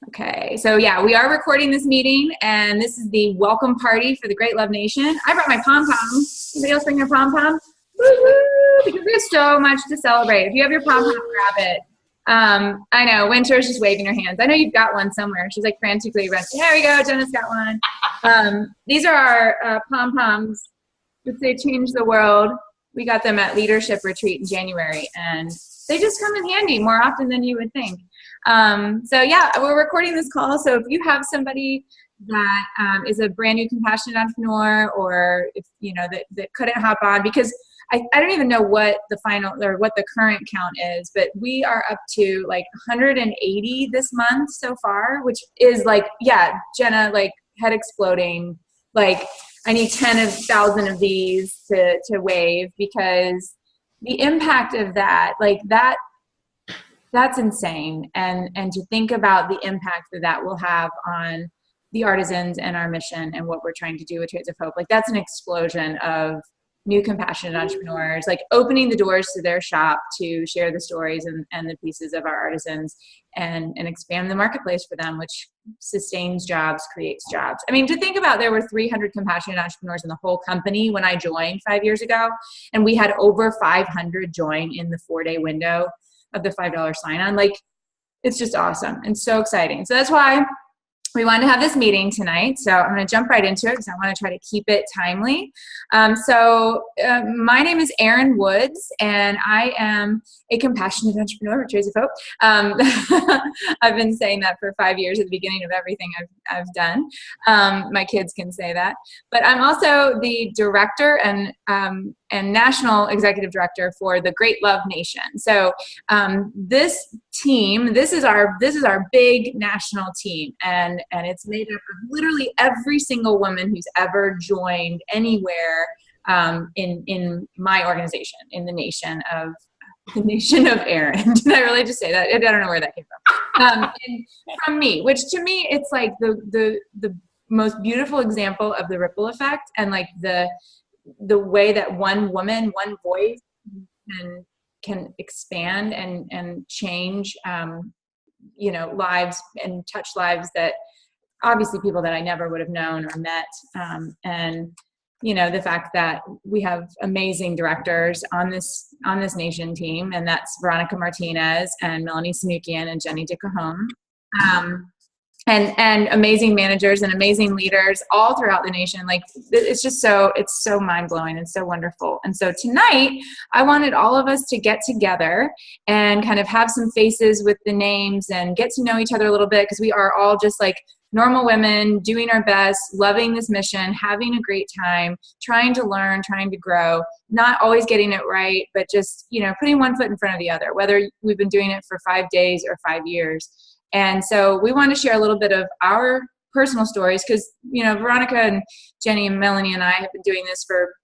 Okay, so yeah, we are recording this meeting, and this is the welcome party for the Great Love Nation. I brought my pom-pom. Anybody else bring their pom-pom? Woo-hoo! Because there's so much to celebrate. If you have your pom-pom, grab it. I know, Winter's just waving her hands. I know you've got one somewhere. She's like frantically running. There we go, Jenna's got one. These are our pom-poms that say change the world. We got them at Leadership Retreat in January, and they just come in handy more often than you would think. So yeah, we're recording this call. So if you have somebody that is a brand new compassionate entrepreneur, or if you know that couldn't hop on, because I don't even know what the final or what the current count is, but we are up to like 180 this month so far, which is like, yeah, Jenna, like head exploding. Like I need 10,000 of these to wave, because the impact of that, like that's insane. And to think about the impact that will have on the artisans and our mission and what we're trying to do with Trades of Hope, like that's an explosion of new compassionate entrepreneurs, like opening the doors to their shop to share the stories and the pieces of our artisans and expand the marketplace for them, which sustains jobs, creates jobs. I mean, to think about, there were 300 compassionate entrepreneurs in the whole company when I joined 5 years ago, and we had over 500 join in the 4-day window of the $5 sign-on. Like, it's just awesome and so exciting. So that's why we wanted to have this meeting tonight. So I'm going to jump right into it because I want to try to keep it timely. My name is Erin Woods, and I am a compassionate entrepreneur with Trades of Hope. I've been saying that for 5 years at the beginning of everything I've done. My kids can say that. But I'm also the director and national executive director for the Great Love Nation. So this team, this is our big national team, and it's made up of literally every single woman who's ever joined anywhere in my organization, in the nation of Erin. Did I really just say that? I don't know where that came from. And from me, which to me, it's like the most beautiful example of the ripple effect, and like the way that one woman, one voice can expand and change, lives and touch lives that obviously people that I never would have known or met. And the fact that we have amazing directors on this nation team, and that's Veronica Martinez and Melanie Sanukian and Jenny DeCajon. And amazing managers and amazing leaders all throughout the nation. Like, it's so mind-blowing and so wonderful. And so tonight, I wanted all of us to get together and kind of have some faces with the names and get to know each other a little bit, because we are all just like normal women doing our best, loving this mission, having a great time, trying to learn, trying to grow, not always getting it right, but just, putting one foot in front of the other, whether we've been doing it for 5 days or 5 years. And so we want to share a little bit of our personal stories, because, Veronica and Jenny and Melanie and I have been doing this for,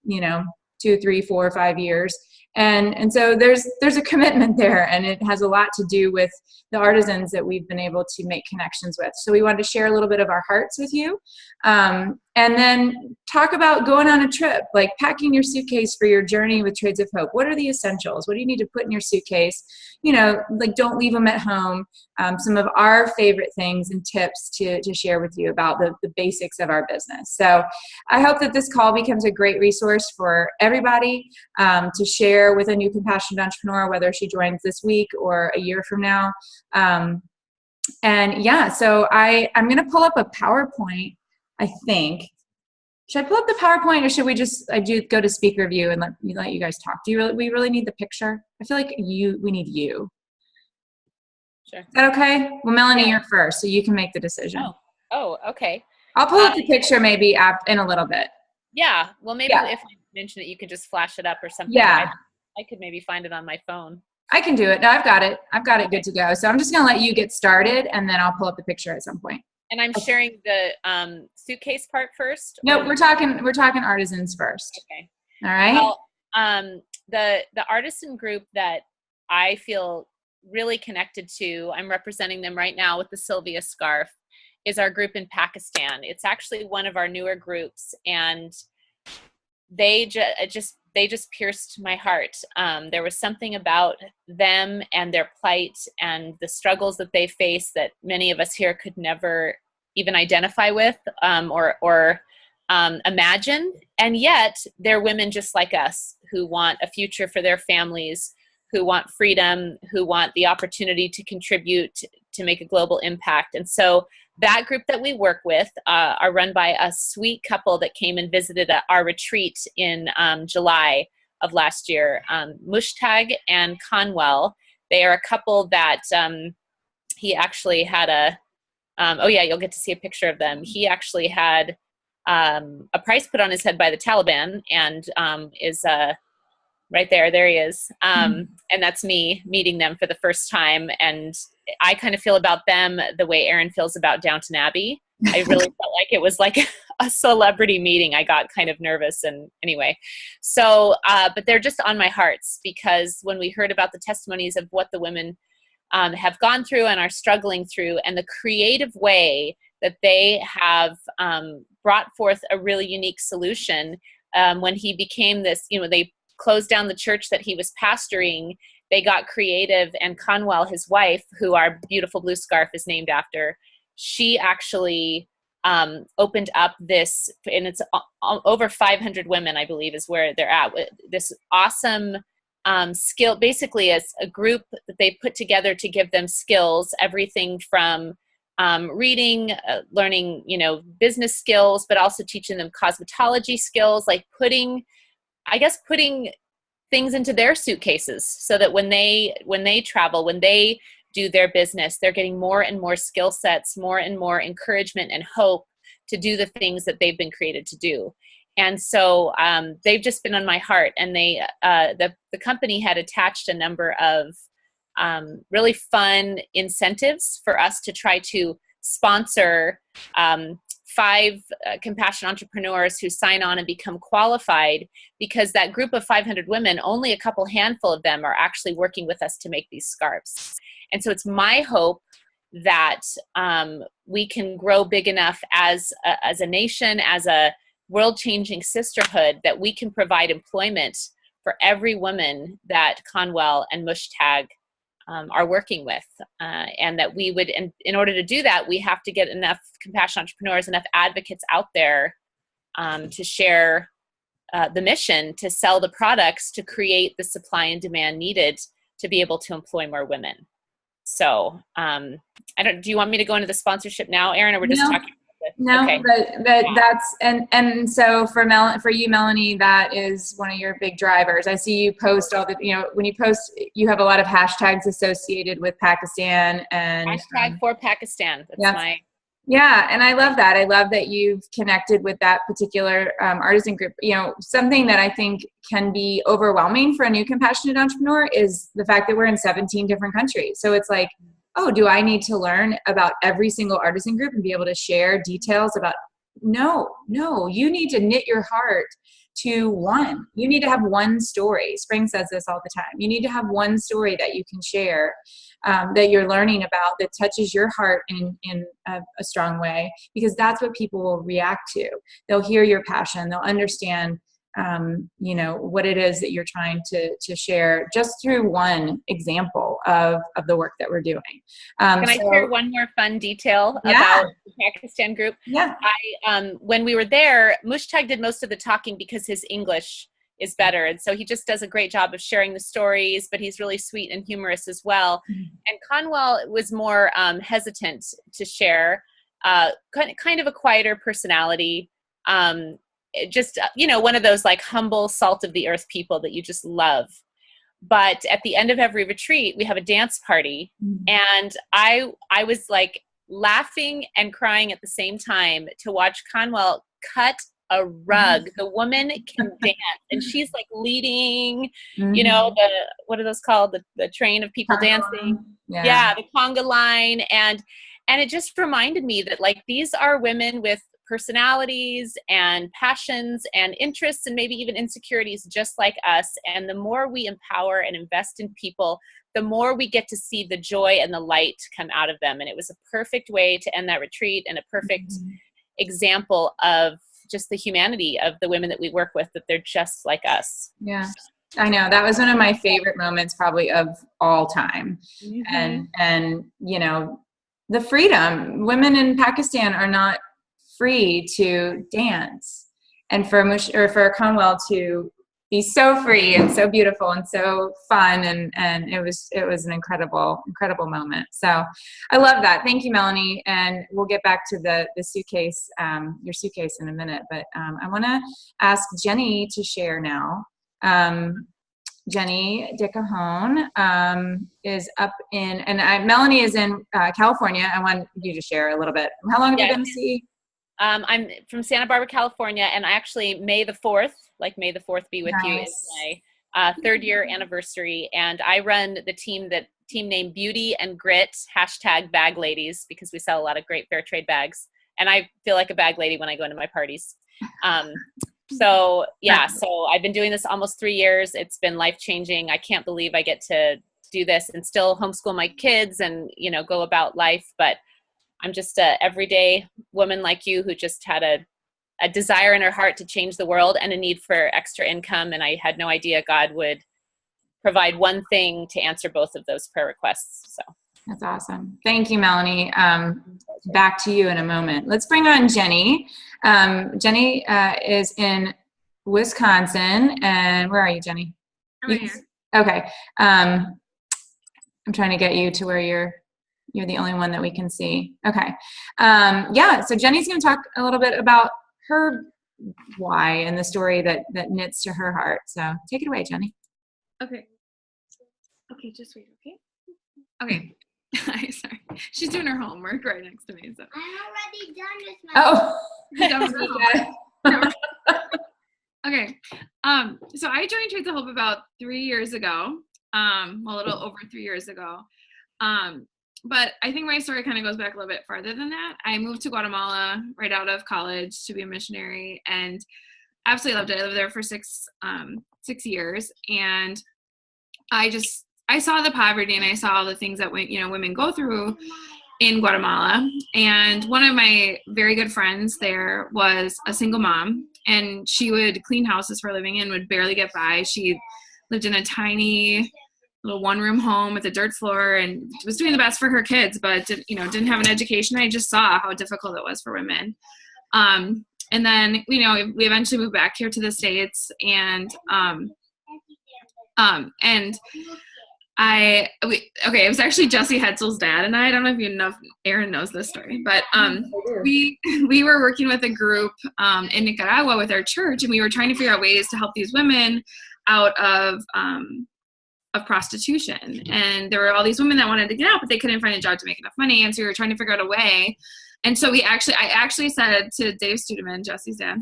2, 3, 4, 5 years. And so there's a commitment there, and it has a lot to do with the artisans that we've been able to make connections with. So we wanted to share a little bit of our hearts with you, and then talk about going on a trip, like packing your suitcase for your journey with Trades of Hope. What are the essentials? What do you need to put in your suitcase? Like, don't leave them at home. Some of our favorite things and tips to share with you about the basics of our business. So I hope that this call becomes a great resource for everybody to share with a new compassionate entrepreneur, whether she joins this week or a year from now. So I'm going to pull up a PowerPoint, I think. Should I pull up the PowerPoint, or should we I do go to speaker view and let you guys talk? We really need the picture? I feel like we need you. Sure. Is that okay? Well, Melanie, you're first, so you can make the decision. Oh, okay. I'll pull up the picture maybe in a little bit. Yeah. Well, maybe if I mention it, you could just flash it up or something. Yeah. I could maybe find it on my phone. I can do it. No, I've got it. I've got it good to go. So I'm just going to let you get started, and then I'll pull up the picture at some point. And I'm sharing the suitcase part first? No, we're talking artisans first. Okay. All right. Well, the artisan group that I feel really connected to, I'm representing them right now with the Silvi Scarf, is our group in Pakistan. It's actually one of our newer groups, and they just they just pierced my heart. There was something about them and their plight and the struggles that they face that many of us here could never even identify with, or imagine. And yet they're women just like us who want a future for their families, who want freedom, who want the opportunity to contribute, to make a global impact. And so that group that we work with are run by a sweet couple that came and visited our retreat in July of last year, Mushtag and Conwell. They are a couple that he actually had oh yeah, you'll get to see a picture of them. He actually had a price put on his head by the Taliban, and is right there. There he is. And that's me meeting them for the first time. And I kind of feel about them the way Erin feels about Downton Abbey. I really felt like it was like a celebrity meeting. I got kind of nervous, and anyway. So, but they're just on my hearts, because when we heard about the testimonies of what the women have gone through and are struggling through, and the creative way that they have brought forth a really unique solution. When he became this, they closed down the church that he was pastoring, they got creative, and Conwell, his wife, who our beautiful blue scarf is named after, she actually opened up this, and it's over 500 women, I believe, is where they're at, with this awesome skill. Basically, it's a group that they put together to give them skills, everything from reading, learning, business skills, but also teaching them cosmetology skills, like putting things into their suitcases, so that when they travel, when they do their business, they're getting more and more skill sets, more and more encouragement and hope to do the things that they've been created to do. And so they've just been on my heart. And they, the company had attached a number of really fun incentives for us to try to sponsor 5 compassion entrepreneurs who sign on and become qualified, because that group of 500 women, only a couple handful of them are actually working with us to make these scarves. And so it's my hope that we can grow big enough as a nation, as a world-changing sisterhood, that we can provide employment for every woman that Conwell and Mushtag are working with, and that we would, in order to do that, we have to get enough compassion entrepreneurs, enough advocates out there to share the mission, to sell the products, to create the supply and demand needed to be able to employ more women. So do you want me to go into the sponsorship now, Erin, or we're just talking? No, okay. but that's, and so for you, Melanie, that is one of your big drivers. I see you post all the, when you post, you have a lot of hashtags associated with Pakistan, and hashtag for Pakistan. That's yeah. And I love that. I love that you've connected with that particular artisan group. Something that I think can be overwhelming for a new compassionate entrepreneur is the fact that we're in 17 different countries. So it's like, oh, do I need to learn about every single artisan group and be able to share details about? No, you need to knit your heart to one. You need to have one story. Spring says this all the time. You need to have one story that you can share, that you're learning about, that touches your heart in a strong way, because that's what people will react to. They'll hear your passion. They'll understand what it is that you're trying to share, just through one example of the work that we're doing. Can I share one more fun detail about the Pakistan group? Yeah. When we were there, Mushtag did most of the talking because his English is better. And so he just does a great job of sharing the stories, but he's really sweet and humorous as well. Mm-hmm. And Conwell was more hesitant to share, kind of a quieter personality. Just, one of those like humble, salt of the earth people that you just love. But at the end of every retreat, we have a dance party. Mm-hmm. And I was like laughing and crying at the same time to watch Conwell cut a rug. The woman can dance, and she's like leading, mm-hmm. What are those called? The train of people dancing. Yeah, the conga line. And it just reminded me that like, these are women with personalities and passions and interests, and maybe even insecurities just like us. And the more we empower and invest in people, the more we get to see the joy and the light come out of them. And it was a perfect way to end that retreat, and a perfect example of just the humanity of the women that we work with, that they're just like us. Yeah. I know that was one of my favorite moments probably of all time. And, you know, the freedom, women in Pakistan are not free to dance, and for Conwell to be so free and so beautiful and so fun. And it was an incredible moment. So I love that. Thank you, Melanie. And we'll get back to the suitcase, your suitcase in a minute, but I want to ask Jenny to share now. Jenny Dicahone is up in, and Melanie is in California. I want you to share a little bit. How long have you been to sea? I'm from Santa Barbara, California, and I actually, May the 4th be with you, is my 3rd year anniversary. And I run the team named Beauty and Grit, #bag ladies, because we sell a lot of great fair trade bags. And I feel like a bag lady when I go into my parties. So I've been doing this almost 3 years. It's been life-changing. I can't believe I get to do this and still homeschool my kids and, you know, go about life. But I'm just a everyday woman like you who just had a desire in her heart to change the world and a need for extra income. And I had no idea God would provide one thing to answer both of those prayer requests. So that's awesome. Thank you, Melanie. Back to you in a moment. Let's bring on Jenny. Jenny is in Wisconsin. And where are you, Jenny? I'm right here. Okay. I'm trying to get you to where you're the only one that we can see. Okay. So Jenny's going to talk a little bit about her why and the story that knits to her heart. So take it away, Jenny. Okay, just wait, okay? Okay. Sorry. She's doing her homework right next to me. So. I'm already done with my You're done with her homework. Okay. So I joined Trades of Hope about 3 years ago. A little over 3 years ago. But I think my story kind of goes back a little bit farther than that. I moved to Guatemala right out of college to be a missionary, and absolutely loved it. I lived there for 6 years, and I saw the poverty, and I saw all the things that women go through in Guatemala. And one of my very good friends there was a single mom, and she would clean houses for a living and would barely get by. She lived in a tiny little one-room home with a dirt floor and was doing the best for her kids, but didn't have an education. I just saw how difficult it was for women. And then, we eventually moved back here to the States, and it was actually Jesse Hetzel's dad and I don't know if Aaron knows this story, but we were working with a group in Nicaragua with our church, and we were trying to figure out ways to help these women out of prostitution. And there were all these women that wanted to get out, but they couldn't find a job to make enough money. And so we were trying to figure out a way. And so I actually said to Dave Studeman, Jesse's dad,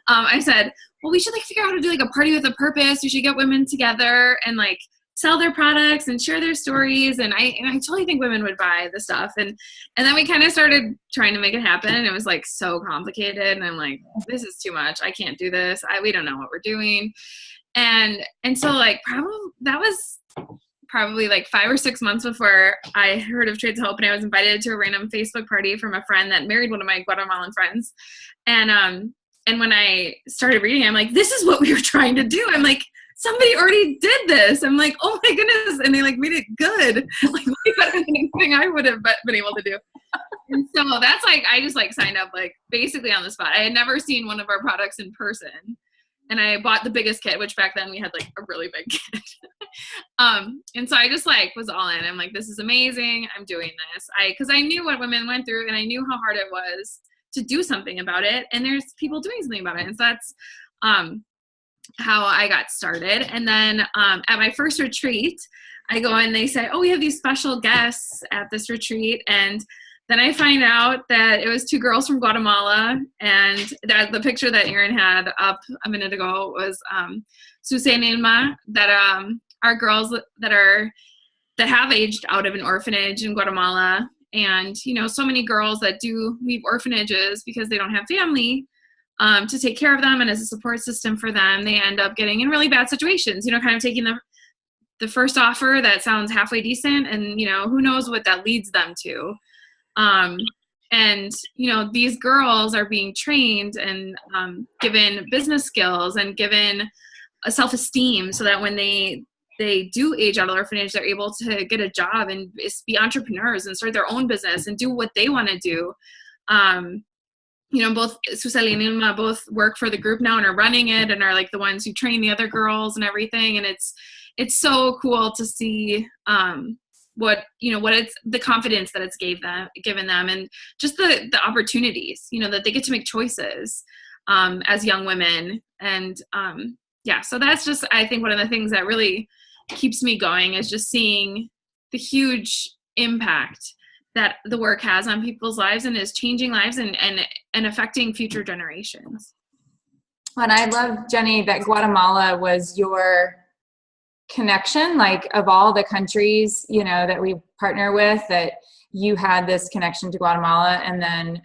I said, well, we should figure out how to do a party with a purpose. We should get women together and sell their products and share their stories. And I totally think women would buy the stuff. And then we kind of started trying to make it happen. And it was so complicated. And I'm like, this is too much. I can't do this. We don't know what we're doing. And so that was probably 5 or 6 months before I heard of Trades of Hope, and I was invited to a random Facebook party from a friend that married one of my Guatemalan friends. And when I started reading, I'm like, this is what we were trying to do. I'm like, somebody already did this. I'm like, oh my goodness. And they made it good. Way better than anything I would have been able to do. And so that's I just signed up basically on the spot. I had never seen one of our products in person. And I bought the biggest kit, which back then we had a really big kit. And so I just was all in. I'm like, this is amazing. I'm doing this. Because I knew what women went through, and I knew how hard it was to do something about it. And there's people doing something about it. And so that's how I got started. And then at my first retreat, I go and they say, oh, we have these special guests at this retreat. And then I find out that it was 2 girls from Guatemala, and that the picture that Aaron had up a minute ago was Susana and Ilma, that are girls that have aged out of an orphanage in Guatemala. And, so many girls that do leave orphanages because they don't have family to take care of them, and as a support system for them, they end up getting in really bad situations, kind of taking the first offer that sounds halfway decent, and, who knows what that leads them to. And And, you know, these girls are being trained and given business skills and given a self-esteem so that when they do age out of the orphanage, they're able to get a job and be entrepreneurs and start their own business and do what they want to do. You know, both Suseli and Ilma both work for the group now and are running it and are like the ones who train the other girls and everything. And it's so cool to see what it's the confidence that it's given them and just the opportunities, you know, that they get to make choices as young women. And so that's just, I think, one of the things that really keeps me going is just seeing the huge impact that the work has on people's lives and is changing lives and affecting future generations. And I love, Jenny, that Guatemala was your connection, like of all the countries, you know, that we partner with, that you had this connection to Guatemala. And then,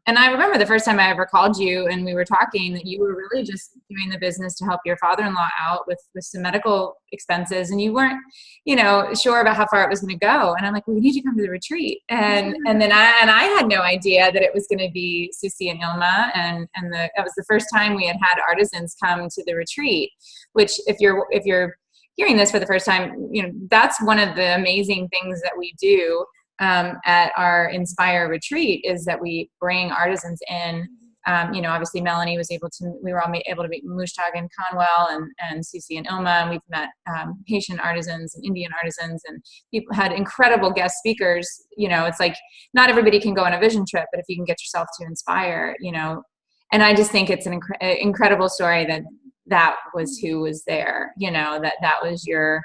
and I remember the first time I ever called you and we were talking that you were really just doing the business to help your father-in-law out with some medical expenses. And you weren't, you know, sure about how far it was going to go. And I'm like, well, we need you to come to the retreat. And then I had no idea that it was going to be Susie and Ilma. And that was the first time we had artisans come to the retreat, which if you're hearing this for the first time, you know, that's one of the amazing things that we do at our Inspire retreat is that we bring artisans in. You know, obviously Melanie we were all able to meet Mushtag and Conwell and Susie and Ilma, and we've met Haitian artisans and Indian artisans, and people had incredible guest speakers. You know, it's like not everybody can go on a vision trip, but if you can get yourself to Inspire, you know, and I just think it's an incredible story that was who was there, you know, that was your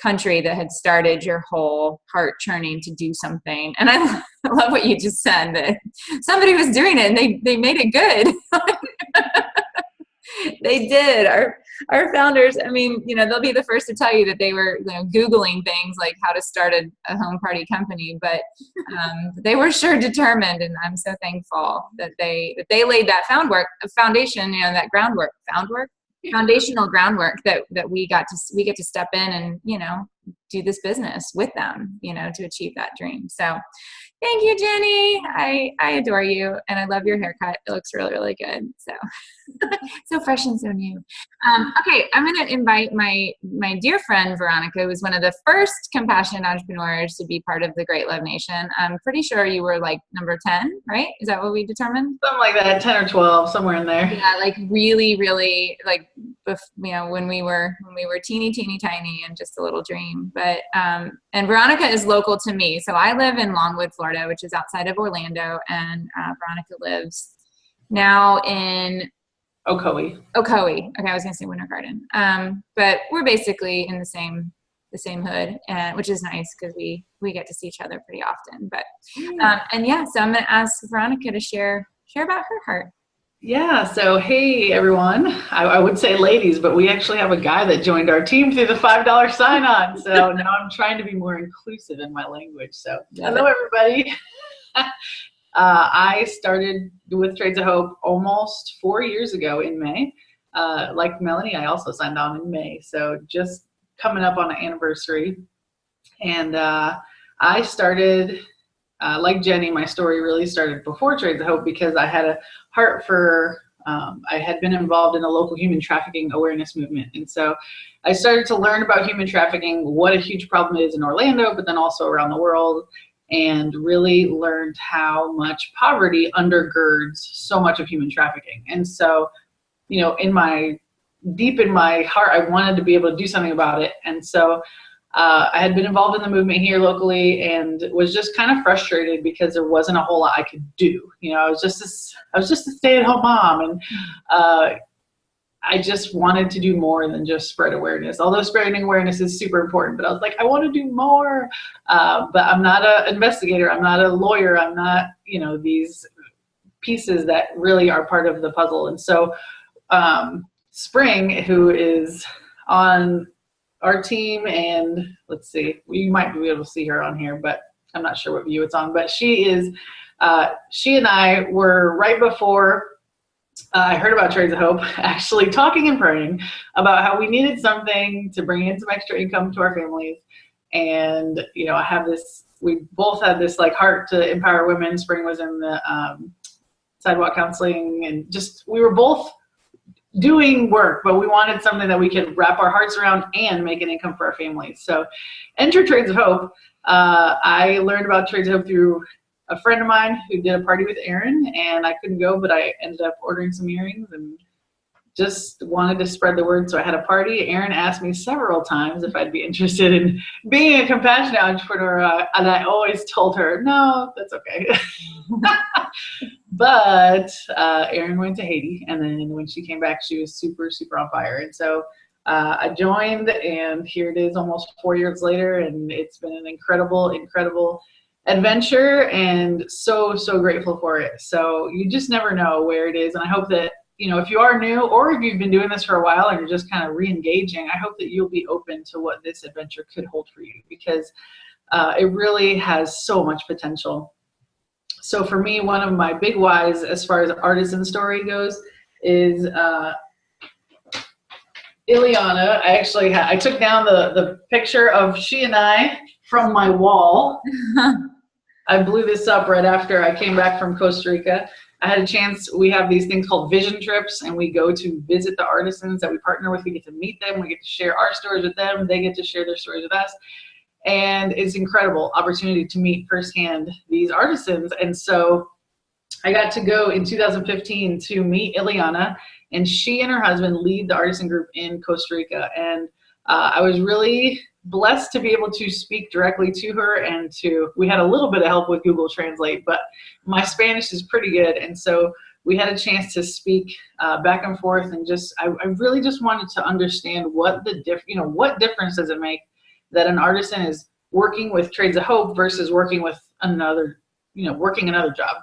country that had started your whole heart churning to do something. And I love what you just said, that somebody was doing it and they made it good. They did. Our founders, I mean, you know, they'll be the first to tell you that they were, you know, Googling things like how to start a home party company, but they were sure determined. And I'm so thankful that they laid that foundation, you know, that foundational groundwork that we get to step in and, you know, do this business with them, you know, to achieve that dream. So thank you, Jenny. I adore you and I love your haircut. It looks really, really good. So so fresh and so new. Okay, I'm going to invite my dear friend Veronica, who was one of the first compassionate entrepreneurs to be part of the Great Love Nation. I'm pretty sure you were like number 10, right? Is that what we determined? Something like that, 10 or 12, somewhere in there. Yeah, like really, really, like, you know, when we were teeny tiny and just a little dream. But and Veronica is local to me, so I live in Longwood, Florida, which is outside of Orlando, and Veronica lives now in Ocoee. Okay, I was gonna say Winter Garden. But we're basically in the same hood, which is nice because we get to see each other pretty often. But so I'm gonna ask Veronica to share about her heart. Yeah, so hey everyone, I would say ladies, but we actually have a guy that joined our team through the $5 sign-on. So now I'm trying to be more inclusive in my language. So hello everybody. I started with Trades of Hope almost 4 years ago in May. Like Melanie, I also signed on in May. So just coming up on an anniversary. And I started, like Jenny, my story really started before Trades of Hope because I had a heart for, I had been involved in a local human trafficking awareness movement. And so I started to learn about human trafficking, what a huge problem it is in Orlando, but then also around the world, and really learned how much poverty undergirds so much of human trafficking. And so, you know, deep in my heart, I wanted to be able to do something about it. And so I had been involved in the movement here locally and was just kind of frustrated because there wasn't a whole lot I could do. You know, I was just a stay-at-home mom, and I just wanted to do more than just spread awareness. Although spreading awareness is super important, but I was like, I want to do more. But I'm not an investigator. I'm not a lawyer. I'm not, you know, these pieces that really are part of the puzzle. And so Spring, who is on our team, and let's see, you might be able to see her on here, but I'm not sure what view it's on, but she and I were right before I heard about Trades of Hope, actually talking and praying about how we needed something to bring in some extra income to our families. And, you know, we both had this like heart to empower women. Spring was in the sidewalk counseling, and just, we were both doing work, but we wanted something that we could wrap our hearts around and make an income for our families. So enter Trades of Hope. I learned about Trades of Hope through a friend of mine who did a party with Aaron, and I couldn't go, but I ended up ordering some earrings and just wanted to spread the word. So I had a party. Aaron asked me several times if I'd be interested in being a compassionate entrepreneur. And I always told her, no, that's okay. But Aaron went to Haiti. And then when she came back, she was super, super on fire. And so I joined, and here it is almost 4 years later. And it's been an incredible, incredible adventure, and so, so grateful for it. So you just never know where it is. And I hope that, you know, if you are new, or if you've been doing this for a while and you're just kind of re-engaging, I hope that you'll be open to what this adventure could hold for you, because it really has so much potential. So for me, one of my big whys as far as artisan story goes is Ileana. I took down the picture of she and I from my wall. I blew this up right after I came back from Costa Rica. I had a chance, we have these things called vision trips, and we go to visit the artisans that we partner with. We get to meet them, we get to share our stories with them, they get to share their stories with us. And it's incredible opportunity to meet firsthand these artisans. And so I got to go in 2015 to meet Ileana, and she and her husband lead the artisan group in Costa Rica. And I was really blessed to be able to speak directly to her, and we had a little bit of help with Google Translate, but my Spanish is pretty good. And so we had a chance to speak back and forth, and I really just wanted to understand what difference does it make that an artisan is working with Trades of Hope versus working with working another job.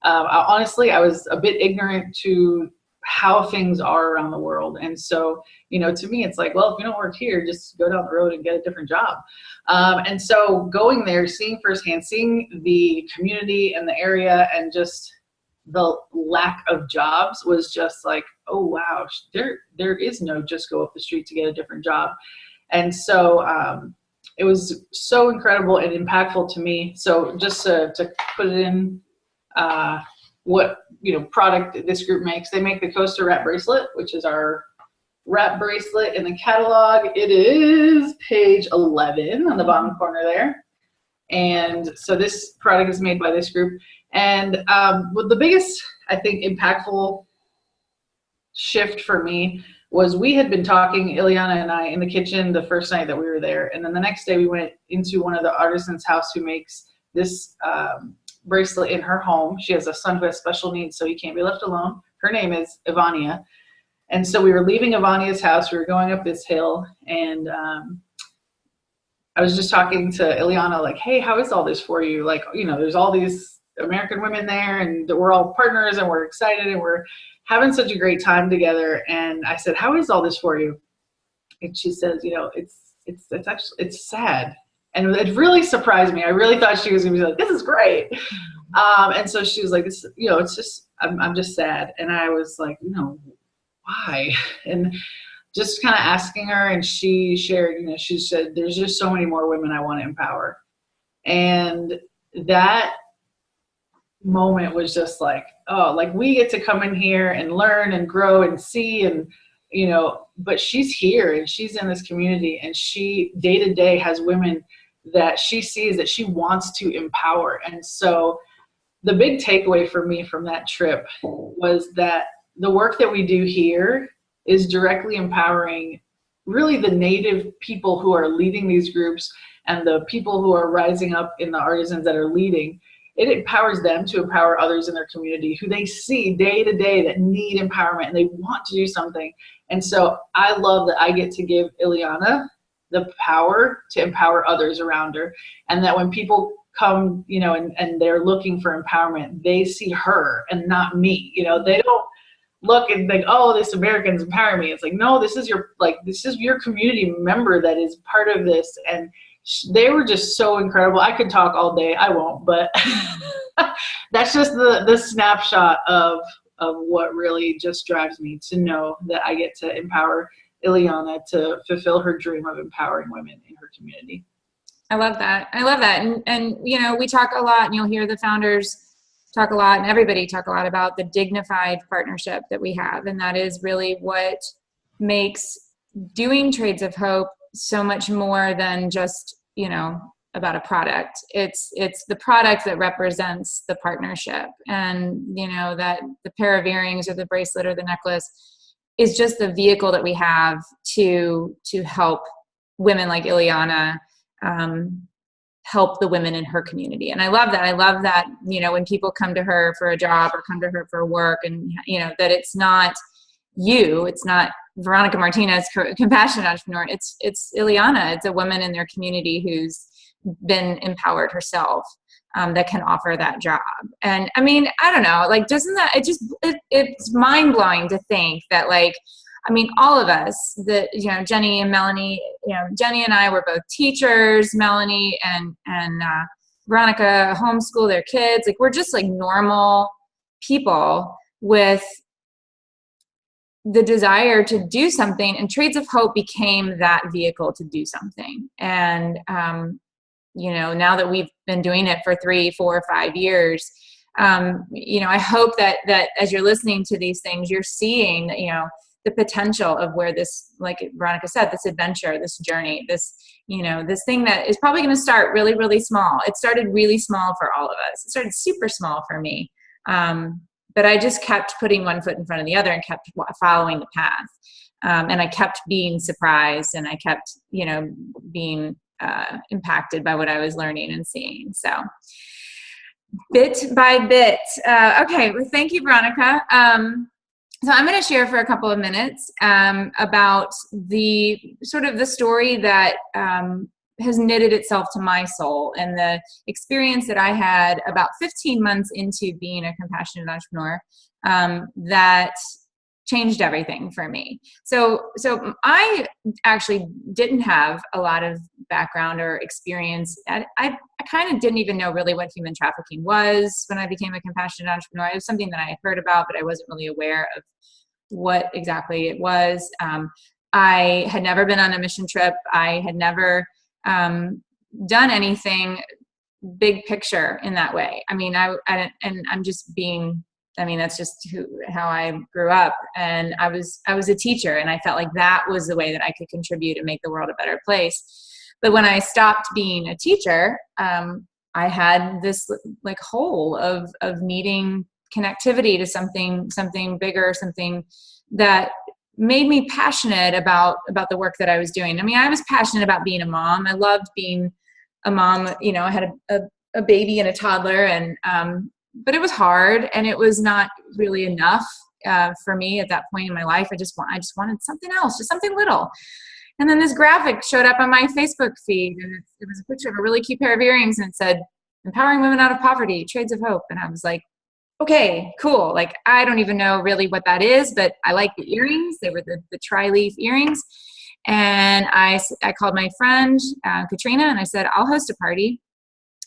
Honestly, I was a bit ignorant to how things are around the world. And so, you know, to me, it's like, well, if you don't work here, just go down the road and get a different job. And so going there, seeing firsthand, seeing the community and the area, and just the lack of jobs was just like, oh, wow, there is no just go up the street to get a different job. And so it was so incredible and impactful to me. So just to put it in, what product this group makes. They make the Coaster wrap bracelet, which is our wrap bracelet in the catalog. It is page 11 on the bottom corner there. And so this product is made by this group. And the biggest, I think, impactful shift for me was we had been talking, Ileana and I, in the kitchen the first night that we were there. And then the next day we went into one of the artisans' house who makes this bracelet in her home. She has a son who has special needs, so he can't be left alone. Her name is Ivania. And so we were leaving Ivania's house. We were going up this hill, and I was just talking to Ileana, like, hey, how is all this for you? Like, there's all these American women there, and we're all partners, and we're excited, and we're having such a great time together. And I said, how is all this for you? And she says, it's sad. And it really surprised me. I really thought she was going to be like, this is great. And so she was like, this, it's just, I'm just sad. And I was like, why? And just kind of asking her, and she shared, she said, there's just so many more women I want to empower. And that moment was just like, oh, like we get to come in here and learn and grow and see, and but she's here and she's in this community, and she day to day has women that she sees that she wants to empower. And so the big takeaway for me from that trip was that the work that we do here is directly empowering really the native people who are leading these groups, and the people who are rising up in the artisans that are leading. It empowers them to empower others in their community who they see day to day that need empowerment, and they want to do something. And so I love that I get to give Ileana the power to empower others around her, and that when people come, and they're looking for empowerment, they see her and not me. They don't look and think, oh, this American's empowering me. It's like, no, this is your community member that is part of this. And they were just so incredible. I could talk all day. I won't, but that's just the snapshot of what really just drives me to know that I get to empower Ileana to fulfill her dream of empowering women in her community. I love that. I love that. And, you know, we talk a lot, and you'll hear the founders talk a lot, and everybody talk a lot about the dignified partnership that we have. And that is really what makes doing Trades of Hope so much more than just, you know, about a product. It's the product that represents the partnership. And, you know, that the pair of earrings or the bracelet or the necklace is just the vehicle that we have to help women like Ileana, help the women in her community. And I love that. I love that, you know, when people come to her for a job or come to her for work, and, you know, that it's not you, it's not Veronica Martinez, compassionate entrepreneur. It's Ileana. It's a woman in their community who's been empowered herself, that can offer that job. And I mean, I don't know, like, doesn't that, it's mind blowing to think that, like, I mean, all of us, that, you know, Jenny and Melanie, you know, Jenny and I were both teachers, Melanie and Veronica homeschool their kids. Like, we're just like normal people with the desire to do something, and Trades of Hope became that vehicle to do something. And, you know, now that we've been doing it for 3, 4, 5 years, you know, I hope that as you're listening to these things, you're seeing, you know, the potential of where this, like Veronica said, this adventure, this journey, this, you know, this thing that is probably going to start really, really small. It started really small for all of us. It started super small for me. But I just kept putting one foot in front of the other and kept following the path. And I kept being surprised, and I kept, you know, being impacted by what I was learning and seeing. So bit by bit. Okay. Well, thank you, Veronica. So I'm going to share for a couple of minutes about the sort of the story that has knitted itself to my soul, and the experience that I had about 15 months into being a compassionate entrepreneur that changed everything for me. So I actually didn't have a lot of background or experience. I kind of didn't even know really what human trafficking was when I became a compassionate entrepreneur. It was something that I had heard about, but I wasn't really aware of what exactly it was. I had never been on a mission trip. I had never done anything big picture in that way. I mean, I'm just being, I mean, that's just how I grew up. And I was a teacher, and I felt like that was the way that I could contribute and make the world a better place. But when I stopped being a teacher, I had this like hole of needing connectivity to something bigger, something that made me passionate about the work that I was doing. I mean, I was passionate about being a mom. I loved being a mom. You know, I had a baby and a toddler, and but it was hard, and it was not really enough for me at that point in my life. I just wanted something else, just something little. And then this graphic showed up on my Facebook feed, and it was a picture of a really cute pair of earrings, and it said, "Empowering women out of poverty, Trades of Hope." And I was like, okay, cool. Like, I don't even know really what that is, but I like the earrings. They were the tri-leaf earrings. And I called my friend, Katrina, and I said, I'll host a party.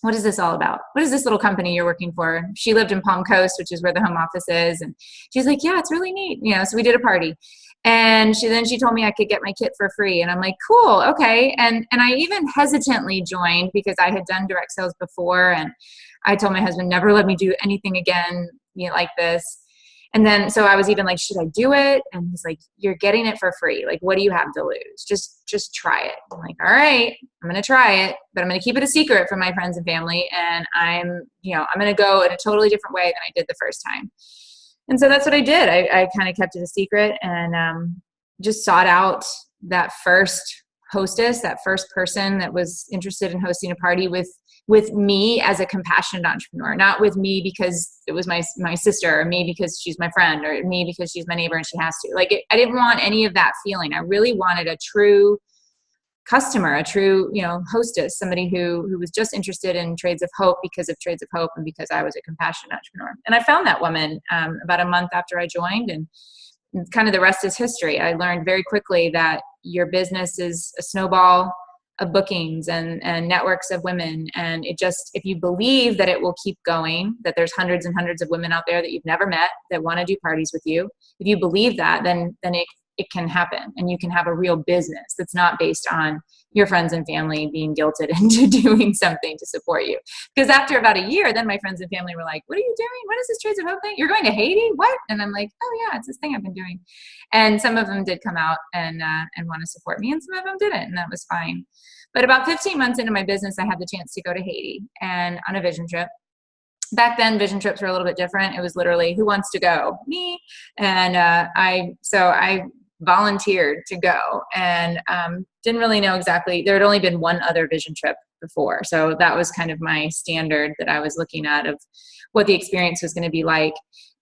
What is this all about? What is this little company you're working for? She lived in Palm Coast, which is where the home office is. And she's like, yeah, it's really neat. You know, so we did a party. And she told me I could get my kit for free. And I'm like, cool, okay. And I even hesitantly joined because I had done direct sales before. And I told my husband, never let me do anything again, you know, like this. And then, so I was even like, should I do it? And he's like, you're getting it for free. Like, what do you have to lose? Just try it. I'm like, all right, I'm going to try it, but I'm going to keep it a secret from my friends and family. And I'm going to go in a totally different way than I did the first time. And so that's what I did. I kind of kept it a secret, and just sought out that first hostess, that first person that was interested in hosting a party with me as a compassionate entrepreneur, not with me because it was my sister, or me because she's my friend, or me because she's my neighbor and she has to. Like, I didn't want any of that feeling. I really wanted a true customer, a true, you know, hostess, somebody who was just interested in Trades of Hope because of Trades of Hope and because I was a compassionate entrepreneur. And I found that woman about a month after I joined, and kind of the rest is history. I learned very quickly that your business is a snowball of bookings and networks of women. And it just, if you believe that it will keep going, that there's hundreds and hundreds of women out there that you've never met that want to do parties with you, if you believe that, then it it can happen, and you can have a real business that's not based on your friends and family being guilted into doing something to support you. Because after about a year, then my friends and family were like, what are you doing? What is this Trades of Hope thing? You're going to Haiti? What? And I'm like, oh yeah, it's this thing I've been doing. And some of them did come out and want to support me, and some of them didn't, and that was fine. But about 15 months into my business, I had the chance to go to Haiti and on a vision trip. Back then, vision trips were a little bit different. It was literally, who wants to go? Me. And I volunteered to go, and didn't really know exactly. There had only been one other vision trip before. So that was kind of my standard that I was looking at of what the experience was going to be like.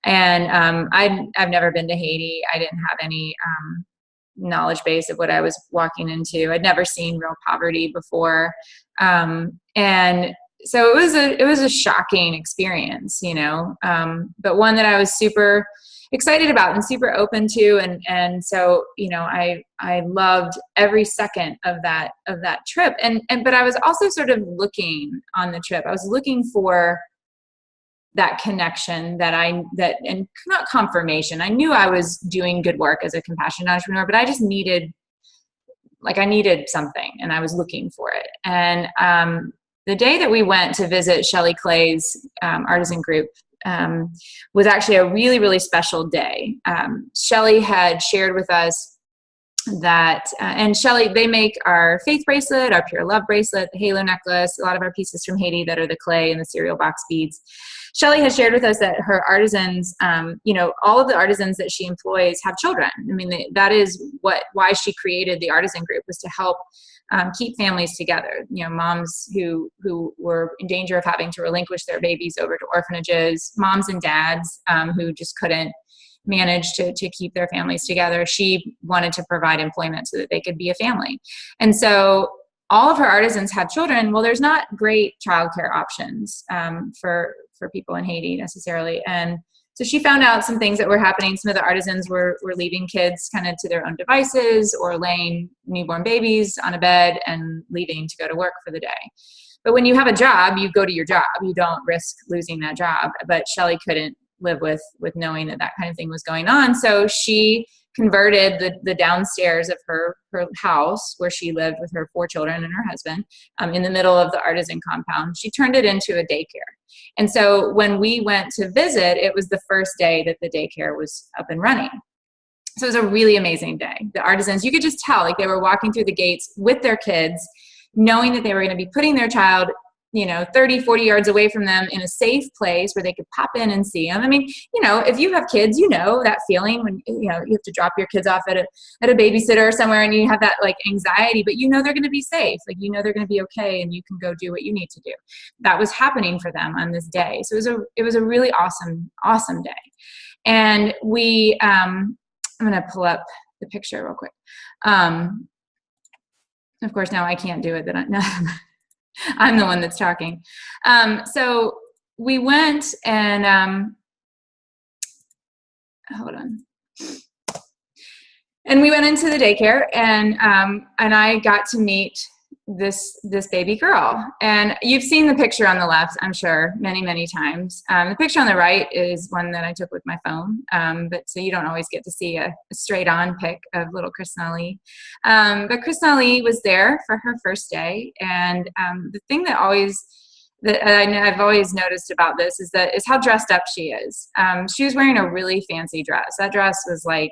And I've never been to Haiti. I didn't have any knowledge base of what I was walking into. I'd never seen real poverty before. And so it was a shocking experience, but one that I was super excited about and super open to. And so, I loved every second of that trip. But I was also sort of looking on the trip. I was looking for that connection and not confirmation. I knew I was doing good work as a compassionate entrepreneur, but I just needed something, and I was looking for it. And, the day that we went to visit Shelley Clay's artisan group was actually a really, really special day. Shelley had shared with us that, and Shelley, they make our faith bracelet, our pure love bracelet, the halo necklace, a lot of our pieces from Haiti that are the clay and the cereal box beads. Shelley has shared with us that her artisans, all of the artisans that she employs have children. I mean, that is why she created the artisan group, was to help keep families together. Moms who were in danger of having to relinquish their babies over to orphanages, moms and dads who just couldn't manage to keep their families together. She wanted to provide employment so that they could be a family. And so all of her artisans have children. Well, there's not great childcare options for people in Haiti necessarily. And so she found out some things that were happening. Some of the artisans were leaving kids kind of to their own devices, or laying newborn babies on a bed and leaving to go to work for the day. But when you have a job, you go to your job. You don't risk losing that job. But Shelley couldn't live with knowing that kind of thing was going on. So she converted the downstairs of her house, where she lived with her 4 children and her husband, in the middle of the artisan compound. She turned it into a daycare. And so when we went to visit, it was the first day that the daycare was up and running. So it was a really amazing day. The artisans, you could just tell, like, they were walking through the gates with their kids, knowing that they were going to be putting their child 30, 40 yards away from them in a safe place where they could pop in and see them. I mean, if you have kids, that feeling when, you have to drop your kids off at a babysitter or somewhere, and you have that like anxiety, but they're going to be safe. Like, they're going to be okay, and you can go do what you need to do. That was happening for them on this day. So it was a really awesome, awesome day. And we, I'm going to pull up the picture real quick. Of course, now I can't do it. I'm the one that's talking. So we went and, hold on. And we went into the daycare, and I got to meet this baby girl. And you've seen the picture on the left, I'm sure, many, many times. The picture on the right is one that I took with my phone. But so you don't always get to see a straight on pic of little Chris Nellie. But Chris Nellie was there for her first day. And the thing that I've always noticed about this is how dressed up she is. She was wearing a really fancy dress. That dress was like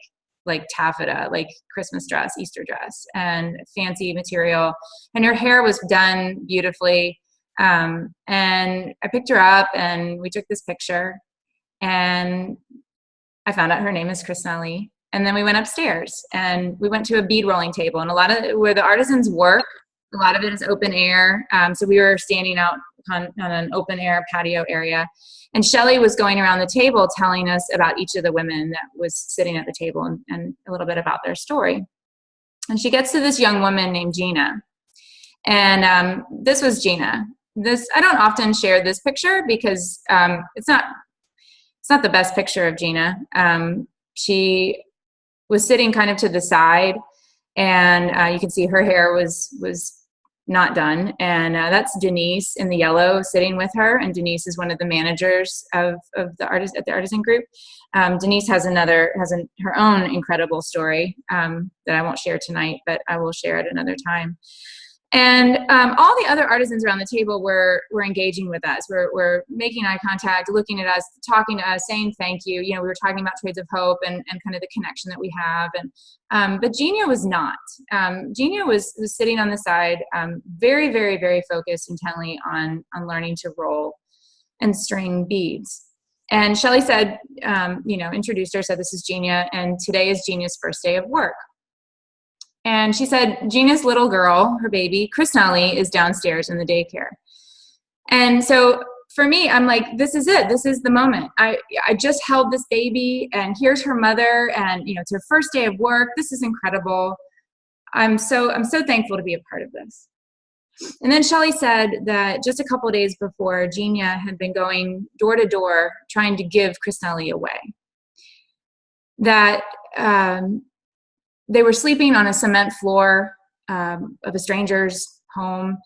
taffeta, like Christmas dress, Easter dress, and fancy material. And her hair was done beautifully. And I picked her up, and we took this picture, and I found out her name is Chris Nellie. And then we went upstairs, and we went to a bead rolling table, and a lot of where the artisans work, a lot of it is open air. So we were standing out on an open air patio area. And Shelley was going around the table telling us about each of the women that was sitting at the table, and a little bit about their story. And she gets to this young woman named Gina. And this was Gina. I don't often share this picture because it's not the best picture of Gina. She was sitting kind of to the side, and you can see her hair was not done. And that's Denise in the yellow sitting with her. And Denise is one of the managers of the artist at the Artisan Group. Denise has her own incredible story that I won't share tonight, but I will share at another time. And all the other artisans around the table were engaging with us. We're making eye contact, looking at us, talking to us, saying thank you. You know, we were talking about Trades of Hope and kind of the connection that we have. And but Genia was not. Genia was sitting on the side, very, very, very focused intently on learning to roll and string beads. And Shelly said, introduced her, said, "This is Genia, and today is Genia's first day of work." And she said, Gina's little girl, her baby, Nellie, is downstairs in the daycare. And so for me, I'm like, this is it. This is the moment. I just held this baby, and here's her mother, and it's her first day of work. This is incredible. I'm so thankful to be a part of this. And then Shelly said that just a couple of days before, Genia had been going door to door trying to give Nellie away. That they were sleeping on a cement floor of a stranger's home.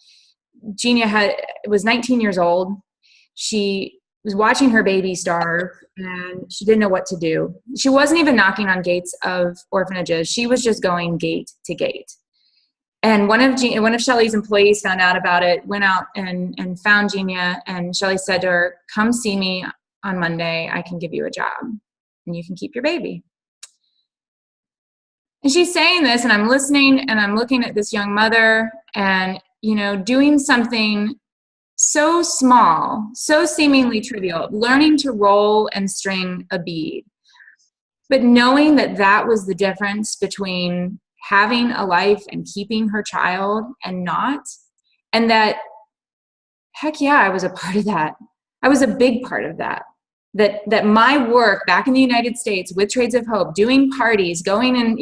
Genia was 19 years old. She was watching her baby starve, and she didn't know what to do. She wasn't even knocking on gates of orphanages. She was just going gate to gate. And one of Shelly's employees found out about it, went out and found Genia, and Shelly said to her, "Come see me on Monday. I can give you a job, and you can keep your baby." And she's saying this, and I'm listening, and I'm looking at this young mother, and, doing something so small, so seemingly trivial, learning to roll and string a bead. But knowing that that was the difference between having a life and keeping her child and not, and that, heck yeah, I was a part of that. I was a big part of that. That my work back in the United States with Trades of Hope, doing parties, going and,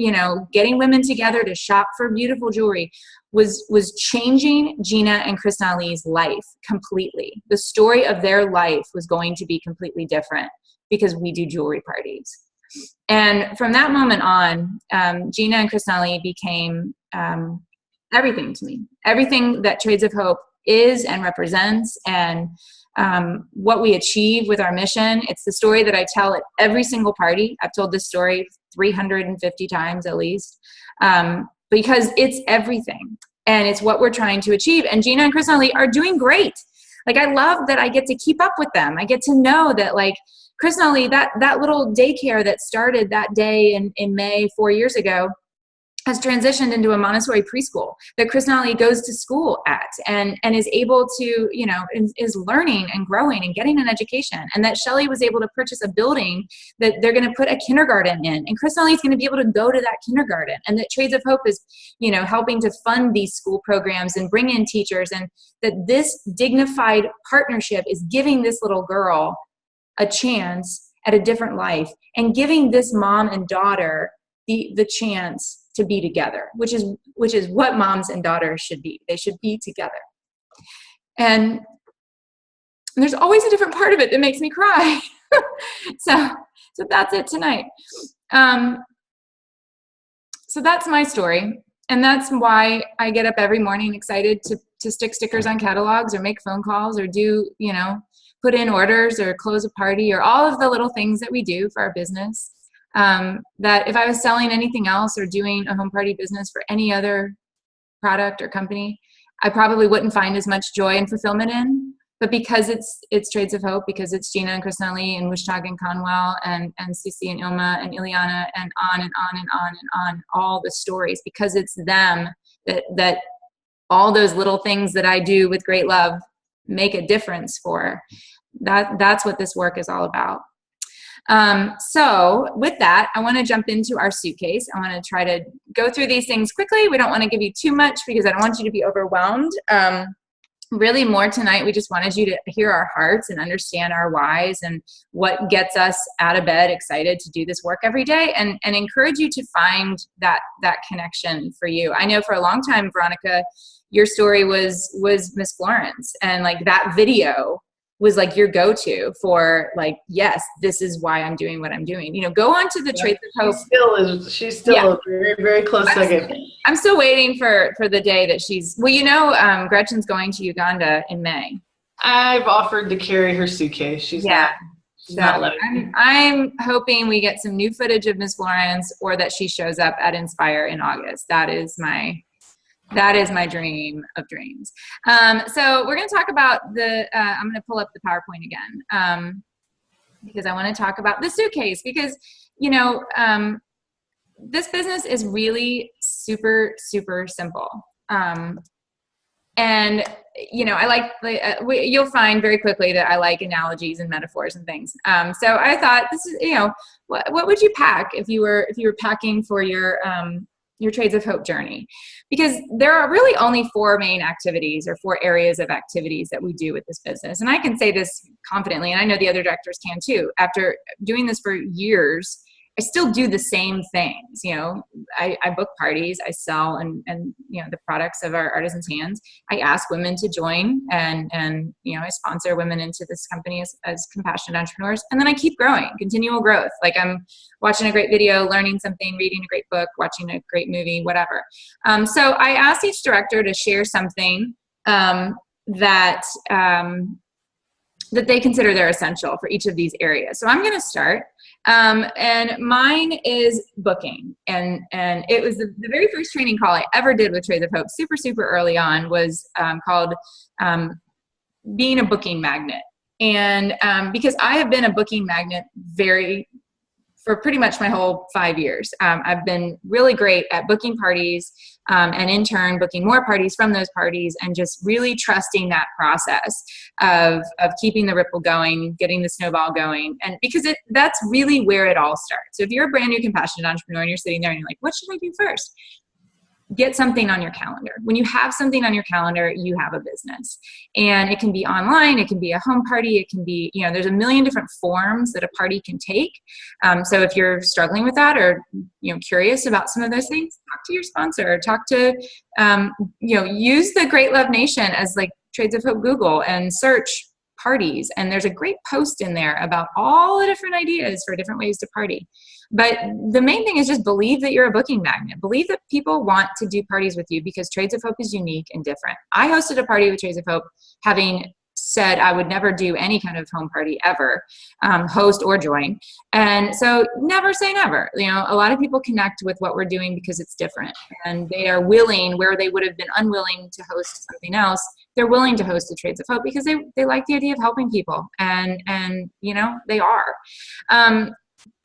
getting women together to shop for beautiful jewelry was changing Gina and Nellie's life completely. The story of their life was going to be completely different because we do jewelry parties. And from that moment on, Gina and Nellie became everything to me. Everything that Trades of Hope is and represents, and what we achieve with our mission. It's the story that I tell at every single party. I've told this story 350 times at least, because it's everything, and it's what we're trying to achieve. And Gina and Nellie are doing great. Like, I love that I get to keep up with them. I get to know that, like, Nellie, that little daycare that started that day in May 4 years ago, has transitioned into a Montessori preschool that Nellie goes to school at and is able to, is learning and growing and getting an education. And that Shelly was able to purchase a building that they're going to put a kindergarten in. And Nellie is going to be able to go to that kindergarten. And that Trades of Hope is, helping to fund these school programs and bring in teachers. And that this dignified partnership is giving this little girl a chance at a different life, and giving this mom and daughter the chance to be together, which is what moms and daughters should be. They should be together. And there's always a different part of it that makes me cry. So that's it tonight. So that's my story. And that's why I get up every morning excited to stick stickers on catalogs, or make phone calls, or do, put in orders, or close a party, or all of the little things that we do for our business. That if I was selling anything else or doing a home party business for any other product or company, I probably wouldn't find as much joy and fulfillment in. But because it's Trades of Hope, because it's Gina and Nellie and Wishtag and Conwell and Cece and Ilma and Ileana and on and on and on and on, all the stories, because it's them that all those little things that I do with great love make a difference for. That's what this work is all about. So with that, I want to jump into our suitcase. I want to try to go through these things quickly. We don't want to give you too much because I don't want you to be overwhelmed. Really more tonight, we just wanted you to hear our hearts and understand our whys and what gets us out of bed excited to do this work every day, and encourage you to find that connection for you. I know for a long time, Veronica, your story was Miss Florence, and like that video was like your go-to for like, yes, this is why I'm doing what I'm doing. You know, go on to the Trades of Hope. She's still a very, very close second. I'm still waiting for the day that she's, well, you know, Gretchen's going to Uganda in May. I've offered to carry her suitcase. She's not letting me. I'm hoping we get some new footage of Miss Florence, or that she shows up at Inspire in August. That is my dream of dreams. So we're going to talk about I'm going to pull up the PowerPoint again, because I want to talk about the suitcase, because, you know, this business is really super, super simple. And, you know, I like, you'll find very quickly that I like analogies and metaphors and things. So I thought this is, you know, what would you pack if you were packing for your Trades of Hope journey? Because there are really only 4 main activities, or 4 areas of activities that we do with this business. And I can say this confidently, and I know the other directors can too. After doing this for years, I still do the same things. You know, I book parties, I sell and you know, the products of our artisans' hands. I ask women to join, and you know, I sponsor women into this company as compassionate entrepreneurs. And then I keep growing, continual growth. Like I'm watching a great video, learning something, reading a great book, watching a great movie, whatever. So I asked each director to share something that they consider they're essential for each of these areas. So I'm going to start. And mine is booking. And it was the very first training call I ever did with Trades of Hope, super, super early on, was called being a booking magnet. And because I have been a booking magnet for pretty much my whole 5 years. I've been really great at booking parties, and in turn booking more parties from those parties, and just really trusting that process of keeping the ripple going, getting the snowball going. And because that's really where it all starts. So if you're a brand new compassionate entrepreneur and you're sitting there and you're like, what should I do first? Get something on your calendar. When you have something on your calendar, you have a business. And it can be online, it can be a home party, it can be, you know, there's a million different forms that a party can take. So if you're struggling with that, or, you know, curious about some of those things, talk to your sponsor, talk to, you know, use the Great Love Nation as like Trades of Hope Google and search parties. And there's a great post in there about all the different ideas for different ways to party. But the main thing is just believe that you're a booking magnet. Believe that people want to do parties with you, because Trades of Hope is unique and different. I hosted a party with Trades of Hope, having said I would never do any kind of home party ever, host or join. And so never say never. You know, a lot of people connect with what we're doing because it's different, and they are willing, where they would have been unwilling to host something else, they're willing to host the Trades of Hope because they like the idea of helping people, and you know, they are.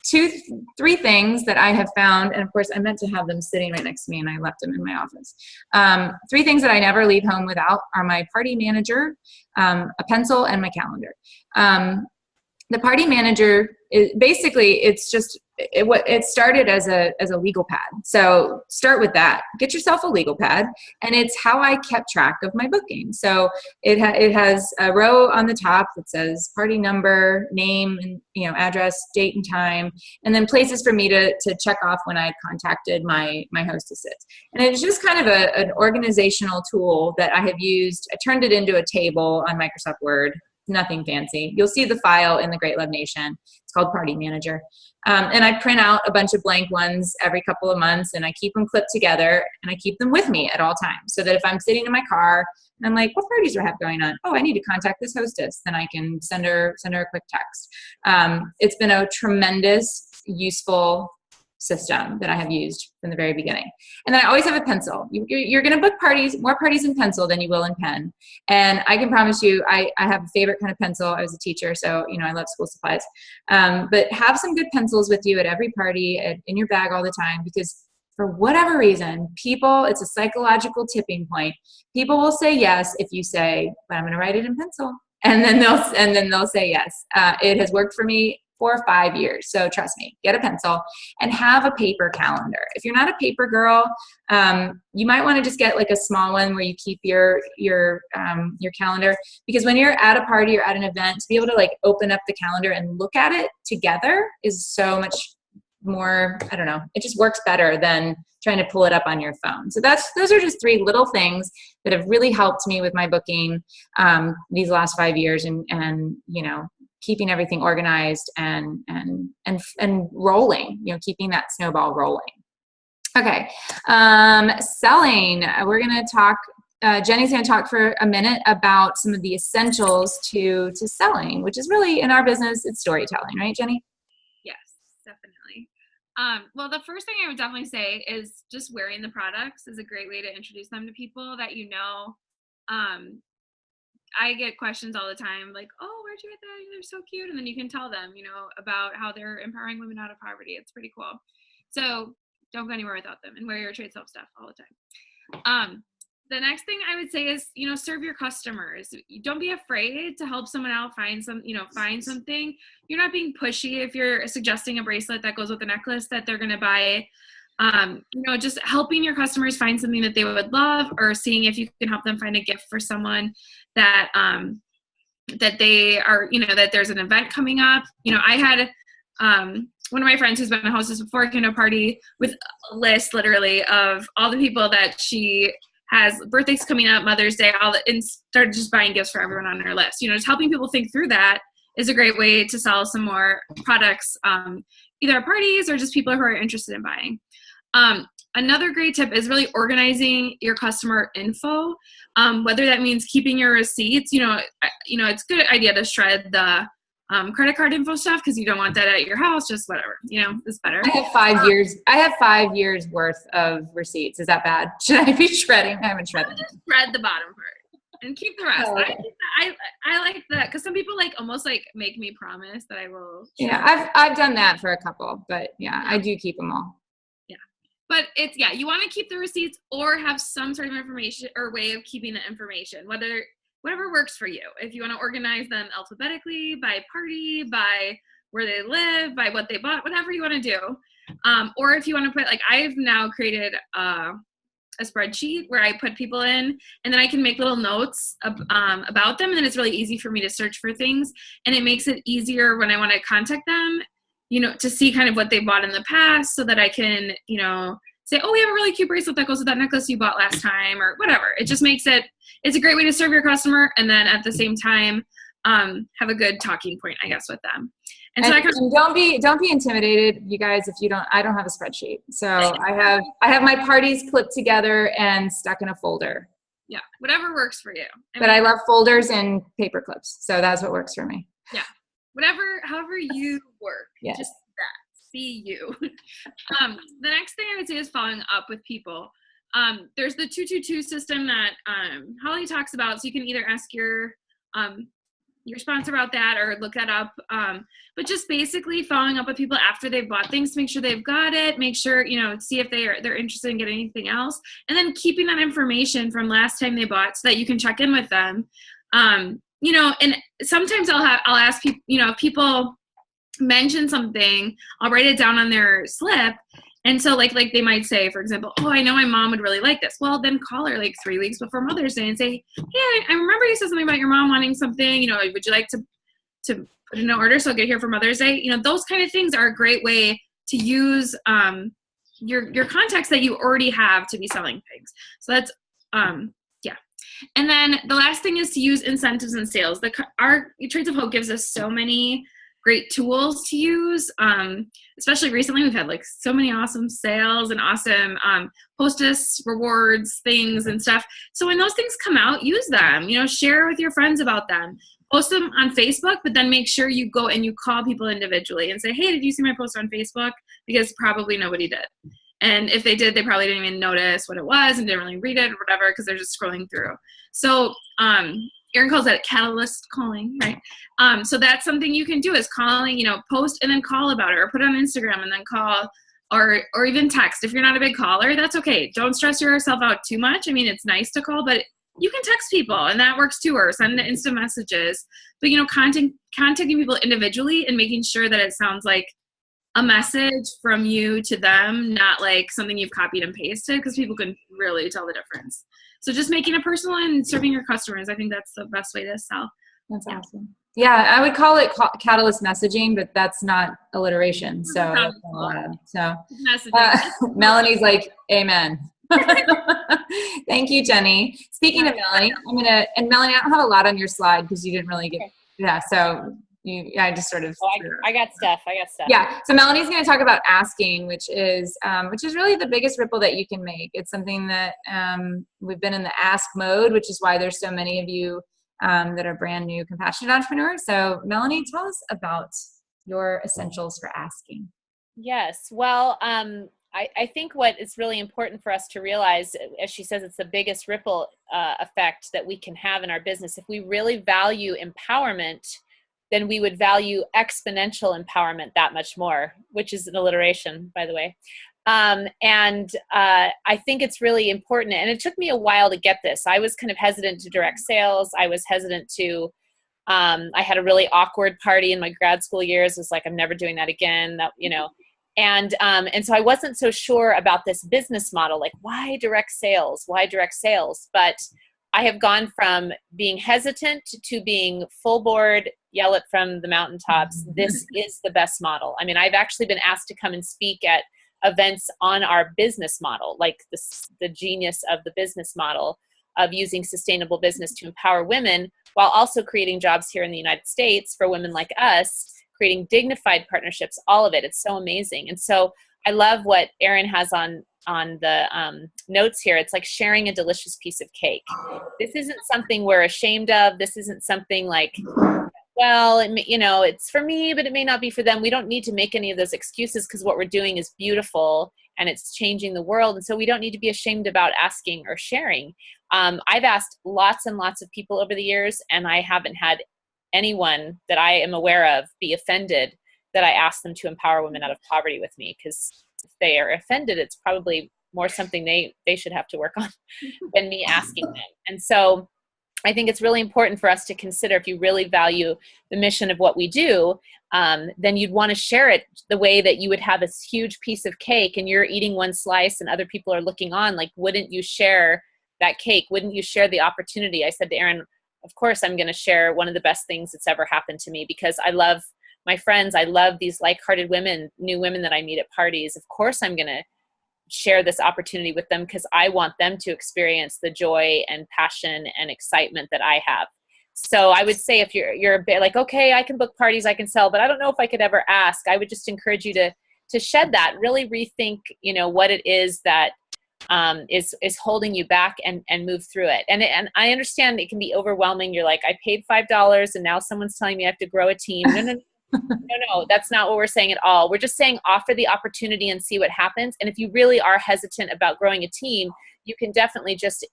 3 things that I have found, and of course I meant to have them sitting right next to me and I left them in my office. 3 things that I never leave home without are my party manager, a pencil, and my calendar. The party manager is basically, it's just, it started as a legal pad. So start with that. Get yourself a legal pad, and it's how I kept track of my booking. So it has a row on the top that says party number, name, and, you know, address, date and time, and then places for me to check off when I had contacted my hostesses. And it's just kind of an organizational tool that I have used. I turned it into a table on Microsoft Word. Nothing fancy. You'll see the file in the Great Love Nation. It's called Party Manager. And I print out a bunch of blank ones every couple of months, and I keep them clipped together, and I keep them with me at all times, so that if I'm sitting in my car and I'm like, what parties do I have going on? Oh, I need to contact this hostess. Then I can send her a quick text. It's been a tremendous, useful system that I have used from the very beginning. And then I always have a pencil. You're going to book more parties in pencil than you will in pen. And I can promise you, I have a favorite kind of pencil. I was a teacher, so, you know, I love school supplies. But have some good pencils with you at every party, in your bag all the time, because for whatever reason, it's a psychological tipping point. People will say yes if you say, but I'm going to write it in pencil. And then they'll say yes. It has worked for me 4 or 5 years. So trust me, get a pencil and have a paper calendar. If you're not a paper girl, you might want to just get like a small one where you keep your calendar, because when you're at a party or at an event, to be able to like open up the calendar and look at it together is so much more, I don't know, it just works better than trying to pull it up on your phone. So those are just 3 little things that have really helped me with my booking these last 5 years, and you know, keeping everything organized and rolling, you know, keeping that snowball rolling. Okay. Selling, we're going to talk, Jenny's going to talk for a minute about some of the essentials to selling, which is really, in our business, it's storytelling, right, Jenny? Yes, definitely. Well, the first thing I would definitely say is just wearing the products is a great way to introduce them to people that you know. I get questions all the time like, oh, where'd you get that? They're so cute. And then you can tell them, you know, about how they're empowering women out of poverty. It's pretty cool. So don't go anywhere without them, and wear your trade self stuff all the time. The next thing I would say is, you know, serve your customers. Don't be afraid to help someone out find something. You're not being pushy if you're suggesting a bracelet that goes with a necklace that they're going to buy. You know, just helping your customers find something that they would love, or seeing if you can help them find a gift for someone that that they are, you know, that there's an event coming up. You know, I had one of my friends who's been a hostess before came to a party with a list literally of all the people that she has birthdays coming up, Mother's Day, and started just buying gifts for everyone on her list. You know, just helping people think through that is a great way to sell some more products, either at parties or just people who are interested in buying. Another great tip is really organizing your customer info, whether that means keeping your receipts. You know, it's a good idea to shred the credit card info stuff because you don't want that at your house. Just whatever, you know, is better. I have 5 years. I have 5 years worth of receipts. Is that bad? Should I be shredding? I haven't shredded. Just shred the bottom part and keep the rest. Oh, okay. I like that because some people like almost like make me promise that I will. Yeah, I've done that for a couple, but yeah, I do keep them all. But it's, yeah, you want to keep the receipts or have some sort of information or way of keeping the information, whatever works for you. If you want to organize them alphabetically, by party, by where they live, by what they bought, whatever you want to do. Or if you want to put, like, I've now created a spreadsheet where I put people in, and then I can make little notes about them. And then it's really easy for me to search for things. And it makes it easier when I want to contact them, you know, to see kind of what they bought in the past so that I can, you know, say, oh, we have a really cute bracelet that goes with that necklace you bought last time, or whatever. It just makes it's a great way to serve your customer. And then at the same time, have a good talking point, I guess, with them. And so and don't be intimidated, you guys, if I don't have a spreadsheet. So I have my parties clipped together and stuck in a folder. Yeah. Whatever works for you. But I love folders and paper clips. So that's what works for me. Yeah. However you work, yes. Just that, be you. The next thing I would say is following up with people. There's the 222 system that Holly talks about, so you can either ask your sponsor about that or look that up. But just basically following up with people after they've bought things to make sure they've got it, make sure, you know, see if they're interested in getting anything else, and then keeping that information from last time they bought so that you can check in with them. You know, and sometimes I'll ask people, you know, if people mention something, I'll write it down on their slip. And so like they might say, for example, oh, I know my mom would really like this. Well, then call her like 3 weeks before Mother's Day and say, hey, I remember you said something about your mom wanting something, you know, would you like to put in an order so I'll get here for Mother's Day? You know, those kind of things are a great way to use your contacts that you already have to be selling things. So that's, yeah. And then the last thing is to use incentives and sales. Our Trades of Hope gives us so many great tools to use. Especially recently, we've had like so many awesome sales and awesome hostess rewards things and stuff. So when those things come out, use them, you know, share with your friends about them, post them on Facebook, but then make sure you go and you call people individually and say, hey, did you see my post on Facebook? Because probably nobody did. And if they did, they probably didn't even notice what it was and didn't really read it or whatever because they're just scrolling through. So Erin calls that catalyst calling, right? So that's something you can do is calling, you know, post and then call about it, or put it on Instagram and then call, or even text. If you're not a big caller, that's okay. Don't stress yourself out too much. I mean, it's nice to call, but you can text people and that works too, or send instant messages. But, you know, contacting people individually and making sure that it sounds like a message from you to them, not like something you've copied and pasted, because people can really tell the difference. So just making it personal and serving your customers, I think that's the best way to sell. That's awesome. Yeah, I would call it catalyst messaging, but that's not alliteration. So, that's not allowed. Messaging. Melanie's like, amen. Thank you, Jenny. Speaking of Melanie, and Melanie, I don't have a lot on your slide because you didn't really get, so I just sort of. Oh, I got stuff. Yeah. So Melanie's going to talk about asking, which is really the biggest ripple that you can make. It's something that we've been in the ask mode, which is why there's so many of you that are brand new compassionate entrepreneurs. So Melanie, tell us about your essentials for asking. Yes. Well, I think what is really important for us to realize, as she says, it's the biggest ripple effect that we can have in our business. If we really value empowerment, then we would value exponential empowerment that much more, which is an alliteration, by the way. I think it's really important. And it took me a while to get this. I was kind of hesitant to direct sales. I was hesitant to, I had a really awkward party in my grad school years. It was like, I'm never doing that again, and so I wasn't so sure about this business model, like why direct sales? But I have gone from being hesitant to being full board, yell it from the mountaintops. This is the best model. I mean, I've actually been asked to come and speak at events on our business model, like the genius of the business model of using sustainable business to empower women while also creating jobs here in the United States for women like us, creating dignified partnerships, all of it. It's so amazing. And so I love what Erin has on the notes here. It's like sharing a delicious piece of cake. This isn't something we're ashamed of. This isn't something like, well, it's for me, but it may not be for them. We don't need to make any of those excuses because what we're doing is beautiful and it's changing the world. And so we don't need to be ashamed about asking or sharing. I've asked lots and lots of people over the years, and I haven't had anyone that I am aware of be offended that I ask them to empower women out of poverty with me, because if they are offended, it's probably more something they should have to work on than me asking them. And so I think it's really important for us to consider, if you really value the mission of what we do, then you'd want to share it the way that you would have a huge piece of cake and you're eating one slice and other people are looking on. Like, wouldn't you share that cake? Wouldn't you share the opportunity? I said to Erin, of course I'm going to share one of the best things that's ever happened to me, because I love my friends. I love these like-hearted women, new women that I meet at parties. Of course I'm going to share this opportunity with them because I want them to experience the joy and passion and excitement that I have. So I would say if you're a bit like, okay, I can book parties, I can sell, but I don't know if I could ever ask, I would just encourage you to shed that, really rethink, what it is that is holding you back and move through it. And I understand it can be overwhelming. You're like, I paid $5 and now someone's telling me I have to grow a team. No, that's not what we're saying at all. We're just saying offer the opportunity and see what happens. And if you really are hesitant about growing a team, you can definitely just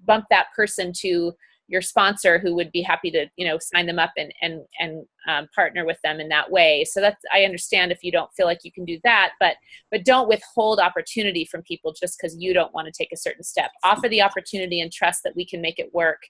bump that person to your sponsor who would be happy to, sign them up and partner with them in that way. So that's, I understand if you don't feel like you can do that, but don't withhold opportunity from people just because you don't want to take a certain step. Offer the opportunity and trust that we can make it work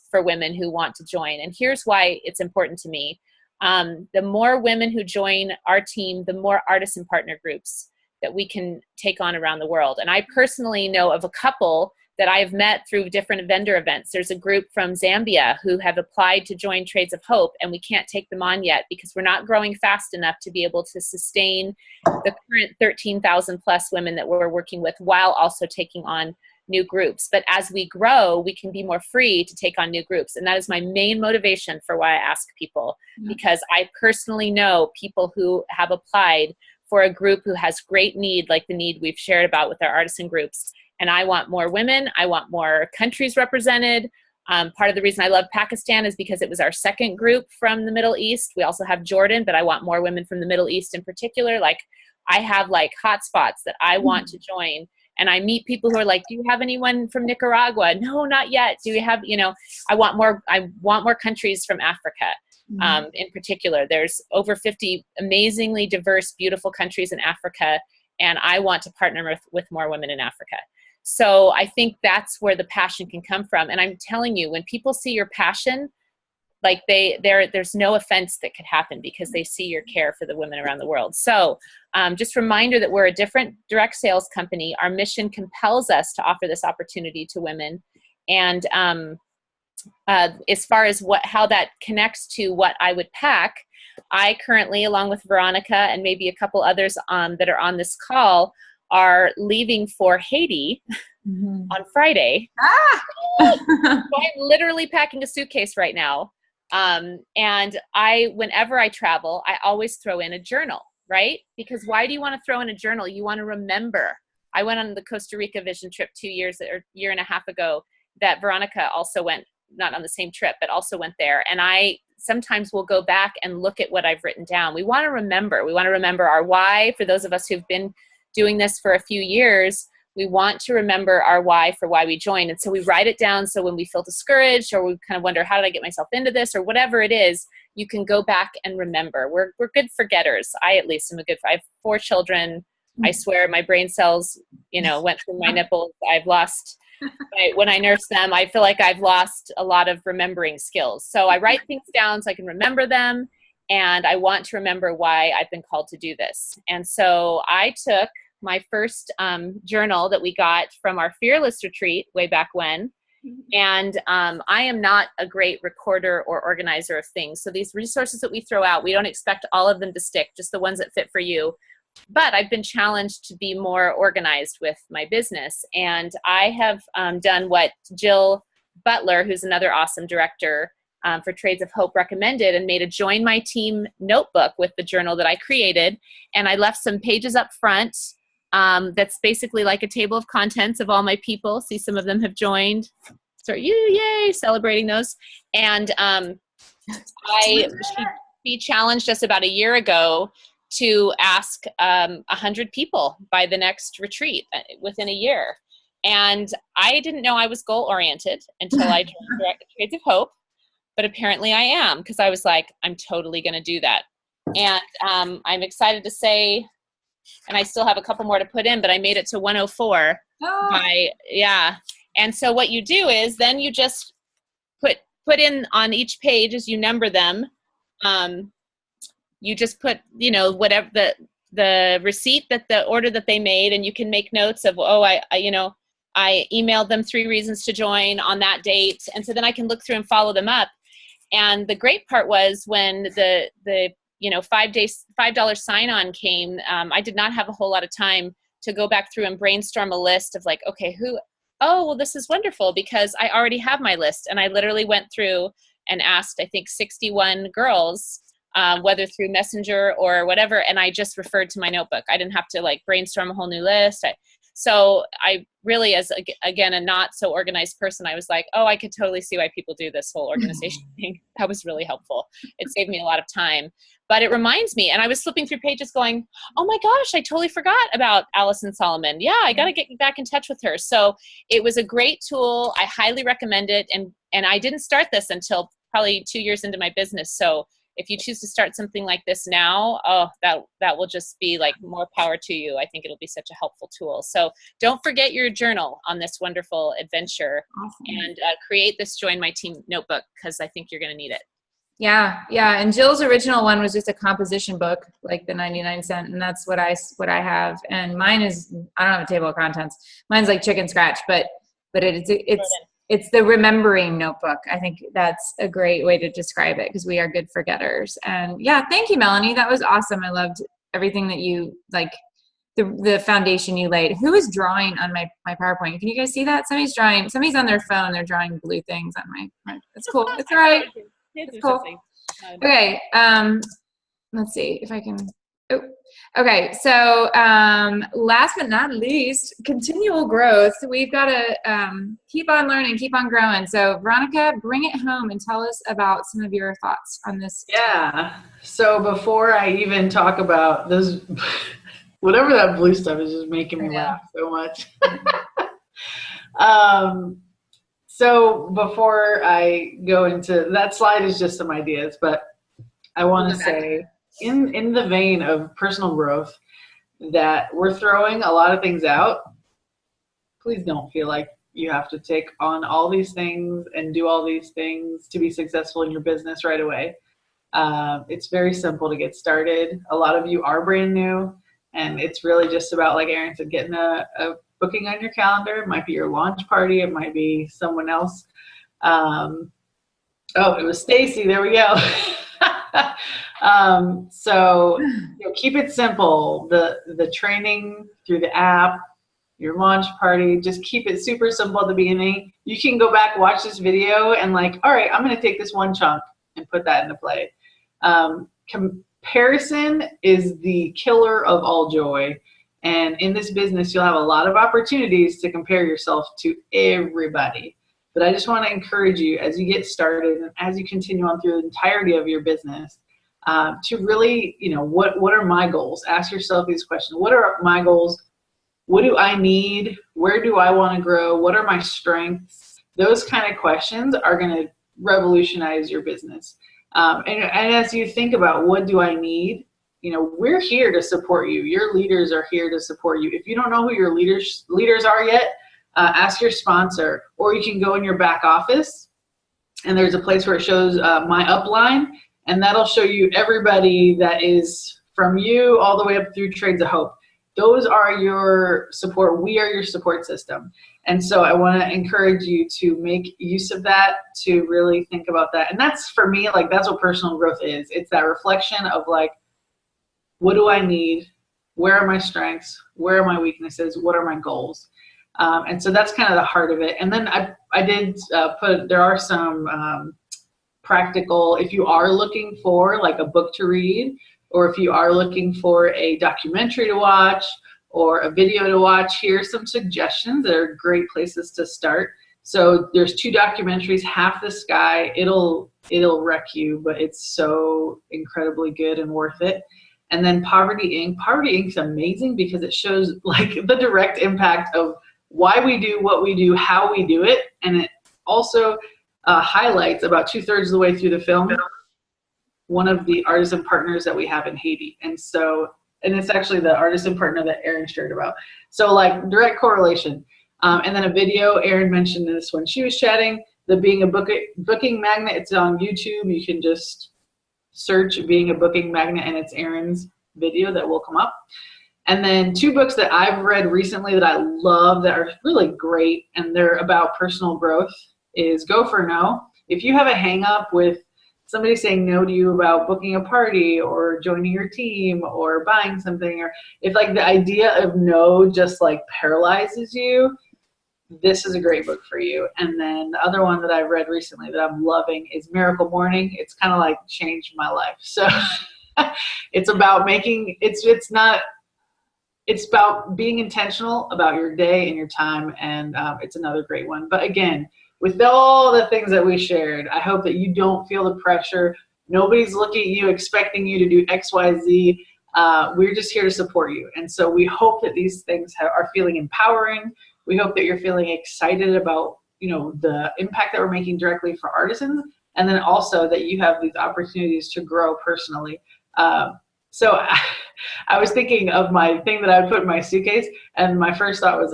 for women who want to join. And here's why it's important to me. The more women who join our team, the more artisan partner groups that we can take on around the world. And I personally know of a couple that I've met through different vendor events. There's a group from Zambia who have applied to join Trades of Hope, and we can't take them on yet because we're not growing fast enough to be able to sustain the current 13,000 plus women that we're working with while also taking on new groups. But as we grow, we can be more free to take on new groups. And that is my main motivation for why I ask people, because I personally know people who have applied for a group who has great need, like the need we've shared about with our artisan groups. And I want more women. I want more countries represented. Part of the reason I love Pakistan is because it was our second group from the Middle East. We also have Jordan, but I want more women from the Middle East in particular. Like, I have like hotspots that I want to join. And I meet people who are like, do you have anyone from Nicaragua? No, not yet. Do we have, I want more countries from Africa. In particular, there's over 50 amazingly diverse, beautiful countries in Africa. And I want to partner with more women in Africa. So I think that's where the passion can come from. And I'm telling you, when people see your passion, like there's no offense that could happen because they see your care for the women around the world. So just a reminder that we're a different direct sales company. Our mission compels us to offer this opportunity to women. And as far as how that connects to what I would pack, I currently, along with Veronica and maybe a couple others that are on this call, are leaving for Haiti on Friday. So I'm literally packing a suitcase right now. And whenever I travel, I always throw in a journal, right? Because why do you want to throw in a journal? You want to remember. I went on the Costa Rica vision trip 2 years or year and a half ago that Veronica also went, not on the same trip, but also went there. And I sometimes will go back and look at what I've written down. We want to remember. We want to remember our why. For those of us who've been doing this for a few years, we want to remember our why for why we joined. And so we write it down. So when we feel discouraged or we kind of wonder, how did I get myself into this, or whatever it is, you can go back and remember. We're good forgetters. I at least am I have 4 children. I swear my brain cells, went through my nipples. I've lost, when I nurse them, I feel like I've lost a lot of remembering skills. So I write things down so I can remember them. And I want to remember why I've been called to do this. And so I took my first journal that we got from our Fearless retreat way back when. And I am not a great recorder or organizer of things. So these resources that we throw out, we don't expect all of them to stick, just the ones that fit for you. But I've been challenged to be more organized with my business. And I have done what Jill Butler, who's another awesome director for Trades of Hope, recommended, and made a Join My Team notebook with the journal that I created. And I left some pages up front that's basically like a table of contents of all my people. See, some of them have joined. So yay, celebrating those. And she challenged us about a year ago to ask 100 people by the next retreat within a year. And I didn't know I was goal-oriented until I joined Trades of Hope, but apparently I am, because I was like, I'm totally going to do that. And I'm excited to say, and I still have a couple more to put in, but I made it to 104. And so what you do is then you just put in on each page as you number them. You just put, whatever the receipt, that the order that they made, and you can make notes of, I emailed them 3 reasons to join on that date. And so then I can look through and follow them up. And the great part was when the $5 sign-on came, I did not have a whole lot of time to go back through and brainstorm a list of like, okay, this is wonderful, because I already have my list. And I literally went through and asked, I think, 61 girls, whether through Messenger or whatever, and I just referred to my notebook. I didn't have to like brainstorm a whole new list. So I really, as again, a not so organized person, I was like, I could totally see why people do this whole organization thing. That was really helpful. It saved me a lot of time. But it reminds me, and I was flipping through pages going, oh my gosh, I totally forgot about Allison Solomon. Yeah, I got to get back in touch with her. So it was a great tool. I highly recommend it. And I didn't start this until probably 2 years into my business. So if you choose to start something like this now, that will just be like more power to you. I think it'll be such a helpful tool. So don't forget your journal on this wonderful adventure. Awesome. And create this Join My Team notebook, because I think you're going to need it. Yeah. And Jill's original one was just a composition book, like the 99-cent, and that's what I have. And mine is, I don't have a table of contents. Mine's like chicken scratch, but it's the remembering notebook. I think that's a great way to describe it, because we are good forgetters. And yeah, thank you, Melanie. That was awesome. I loved everything that you, like the foundation you laid. Who is drawing on my PowerPoint? Can you guys see that? Somebody's on their phone. They're drawing blue things on my it's cool. It's all right. It's cool. Okay. Let's see if I can. Oh, okay. So last but not least, continual growth. We've got to keep on learning, keep on growing. So Veronica, bring it home and tell us about some of your thoughts on this. Yeah. So before I even talk about this, whatever that blue stuff is just making me laugh so much. So before I go into that slide is just some ideas, but I want to say, in the vein of personal growth, that we're throwing a lot of things out. Please don't feel like you have to take on all these things and do all these things to be successful in your business right away. It's very simple to get started. A lot of you are brand new, and it's really just about, like Erin said, getting a booking on your calendar. It might be your launch party. It might be someone else. Oh, it was Stacy. There we go. So keep it simple. The training through the app, your launch party, just keep it super simple at the beginning. You can go back, watch this video, and like, all right, I'm going to take this one chunk and put that into play. Comparison is the killer of all joy. And in this business, you'll have a lot of opportunities to compare yourself to everybody. But I just want to encourage you as you get started and as you continue on through the entirety of your business, to really, what are my goals? Ask yourself these questions. What are my goals? What do I need? Where do I want to grow? What are my strengths? Those kind of questions are going to revolutionize your business. And as you think about what do I need, we're here to support you. Your leaders are here to support you. If you don't know who your leaders are yet, ask your sponsor, or you can go in your back office and there's a place where it shows my upline, and that'll show you everybody that is from you all the way up through Trades of Hope. Those are your support. We are your support system. And so I want to encourage you to make use of that, to really think about that. And that's, for me, like, that's what personal growth is. It's that reflection of like, what do I need? Where are my strengths? Where are my weaknesses? What are my goals? And so that's kind of the heart of it. And then I did there are some practical, if you are looking for like a book to read, or if you are looking for a documentary to watch or a video to watch, here's some suggestions that are great places to start. So there's 2 documentaries, Half the Sky. It'll wreck you, but it's so incredibly good and worth it. And then Poverty Inc. Poverty Inc. is amazing because it shows like the direct impact of why we do what we do, how we do it. And it also highlights about 2/3 of the way through the film one of the artisan partners that we have in Haiti. And it's actually the artisan partner that Erin shared about. So like direct correlation. And then a video, Erin mentioned this when she was chatting, the Being a Booking Magnet. It's on YouTube. You can just search Being a Booking Magnet and it's Erin's video that will come up. And then 2 books that I've read recently that I love that are really great and they're about personal growth is Go for No. If you have a hang up with somebody saying no to you about booking a party or joining your team or buying something, or if like the idea of no just like paralyzes you, this is a great book for you. And then the other one that I've read recently that I'm loving is Miracle Morning. It's kind of like changed my life. So it's about it's about being intentional about your day and your time. And it's another great one. But again, with all the things that we shared, I hope that you don't feel the pressure. Nobody's looking at you expecting you to do X, Y, Z. We're just here to support you. And so we hope that these things are feeling empowering. We hope that you're feeling excited about, the impact that we're making directly for artisans. And then also that you have these opportunities to grow personally. So I was thinking of my thing that I would put in my suitcase. And my first thought was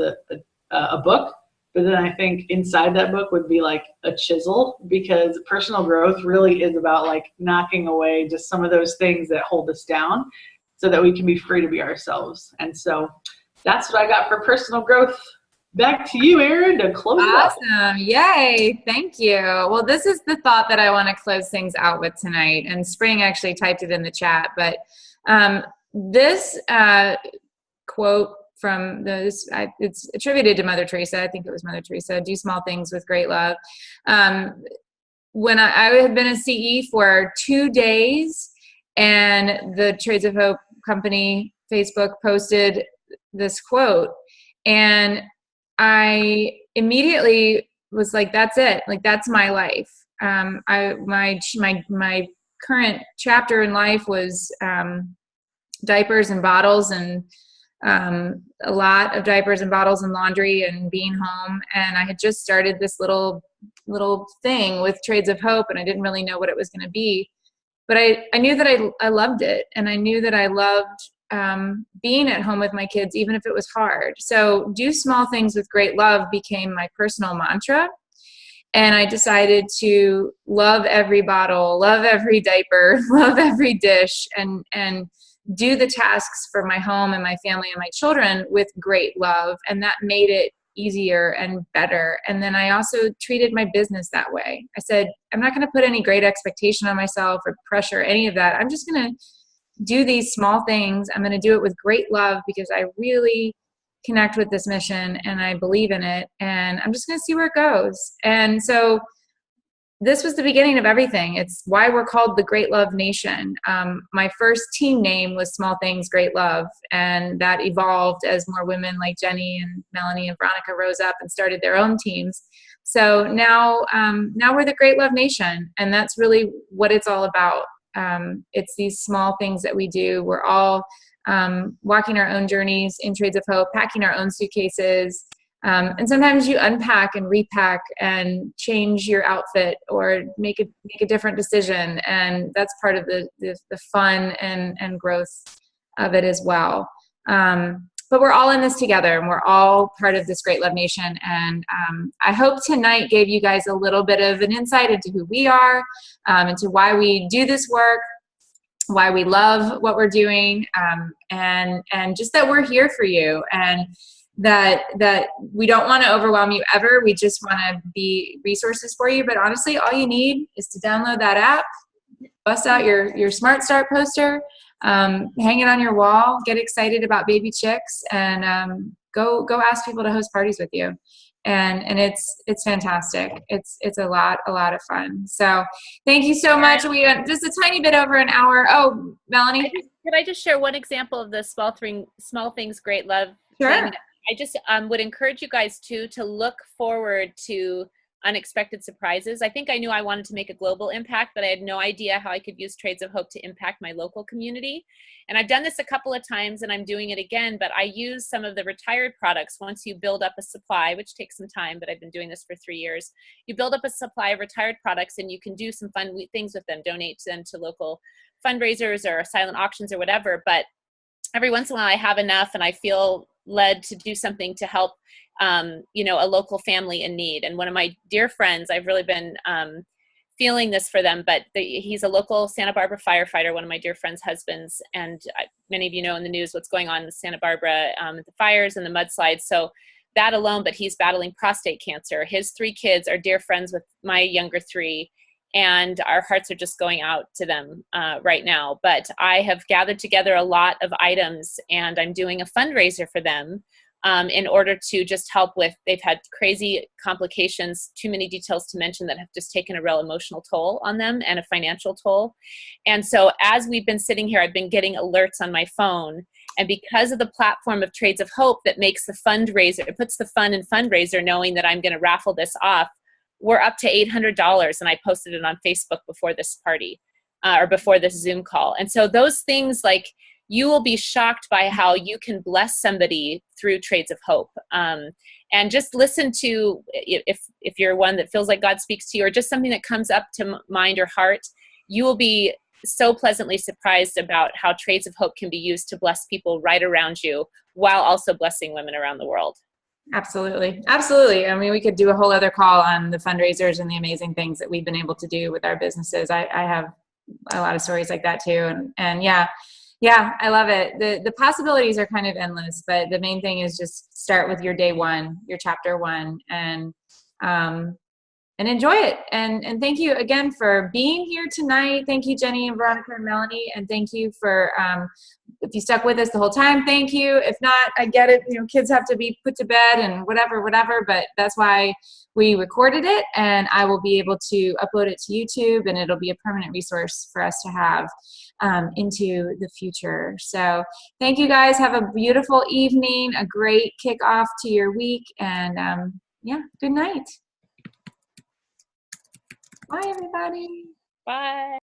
a book. But then I think inside that book would be like a chisel, because personal growth really is about like knocking away just some of those things that hold us down so that we can be free to be ourselves. And so that's what I got for personal growth. Back to you, Erin, to close it up. Awesome. Yay. Thank you. Well, this is the thought that I want to close things out with tonight. And Spring actually typed it in the chat. But this quote from this, it's attributed to Mother Teresa. I think it was Mother Teresa. Do small things with great love. When I had been a CE for 2 days, and the Trades of Hope company Facebook posted this quote, and I immediately was like, "That's it. Like that's my life." My current chapter in life was diapers and bottles, and a lot of diapers and bottles and laundry and being home. And I had just started this little thing with Trades of Hope, and I didn't really know what it was going to be, but I knew that I loved it. And I knew that I loved being at home with my kids, even if it was hard. So do small things with great love became my personal mantra. And I decided to love every bottle, love every diaper, love every dish, and do the tasks for my home and my family and my children with great love. And that made it easier and better. And then I also treated my business that way. I said, I'm not going to put any great expectation on myself or pressure, any of that. I'm just going to do these small things. I'm going to do it with great love because I really connect with this mission and I believe in it. And I'm just going to see where it goes. And so this was the beginning of everything. It's why we're called the Great Love Nation. My first team name was Small Things, Great Love. And that evolved as more women like Jenny and Melanie and Veronica rose up and started their own teams. So now we're the Great Love Nation. And that's really what it's all about. It's these small things that we do. We're all walking our own journeys in Trades of Hope, packing our own suitcases. And sometimes you unpack and repack and change your outfit or make a different decision. And that's part of the fun and growth of it as well. But we're all in this together and we're all part of this Great Love Nation. And I hope tonight gave you guys a little bit of an insight into who we are, into why we do this work, why we love what we're doing, and just that we're here for you. And that we don't want to overwhelm you ever. We just want to be resources for you. But honestly, all you need is to download that app, bust out your Smart Start poster, hang it on your wall, get excited about baby chicks, and go ask people to host parties with you. And it's fantastic. It's a lot of fun. So thank you so much. We went just a tiny bit over an hour. Oh, Melanie, could I just share one example of the small things, great love sure. thing? I just would encourage you guys to look forward to unexpected surprises. I think I knew I wanted to make a global impact, but I had no idea how I could use Trades of Hope to impact my local community. And I've done this a couple of times and I'm doing it again, but I use some of the retired products. Once you build up a supply, which takes some time, but I've been doing this for 3 years, you build up a supply of retired products and you can do some fun things with them, donate them to local fundraisers or silent auctions or whatever. But every once in a while I have enough and I feel led to do something to help, a local family in need. And one of my dear friends, I've really been feeling this for them, but he's a local Santa Barbara firefighter, one of my dear friend's husbands. And many of you know in the news what's going on in Santa Barbara, the fires and the mudslides. So that alone, but he's battling prostate cancer. His 3 kids are dear friends with my younger 3. And our hearts are just going out to them right now. But I have gathered together a lot of items and I'm doing a fundraiser for them in order to just help with, they've had crazy complications, too many details to mention, that have just taken a real emotional toll on them and a financial toll. And so as we've been sitting here, I've been getting alerts on my phone. And because of the platform of Trades of Hope that makes the fundraiser, it puts the fun in fundraiser, knowing that I'm going to raffle this off, we're up to $800, and I posted it on Facebook before this party or before this Zoom call. And so those things, like, you will be shocked by how you can bless somebody through Trades of Hope. And just listen to, if you're one that feels like God speaks to you, or just something that comes up to mind or heart, you will be so pleasantly surprised about how Trades of Hope can be used to bless people right around you while also blessing women around the world. Absolutely. Absolutely. I mean, we could do a whole other call on the fundraisers and the amazing things that we've been able to do with our businesses. I have a lot of stories like that too. And yeah, I love it. The possibilities are kind of endless, but the main thing is just start with your day one, your chapter 1, and enjoy it. And thank you again for being here tonight. Thank you, Jenny and Veronica and Melanie. And thank you for, if you stuck with us the whole time, thank you. If not, I get it. Kids have to be put to bed and whatever, but that's why we recorded it, and I will be able to upload it to YouTube, and it'll be a permanent resource for us to have into the future. So thank you guys. Have a beautiful evening, a great kickoff to your week, and good night. Bye, everybody. Bye.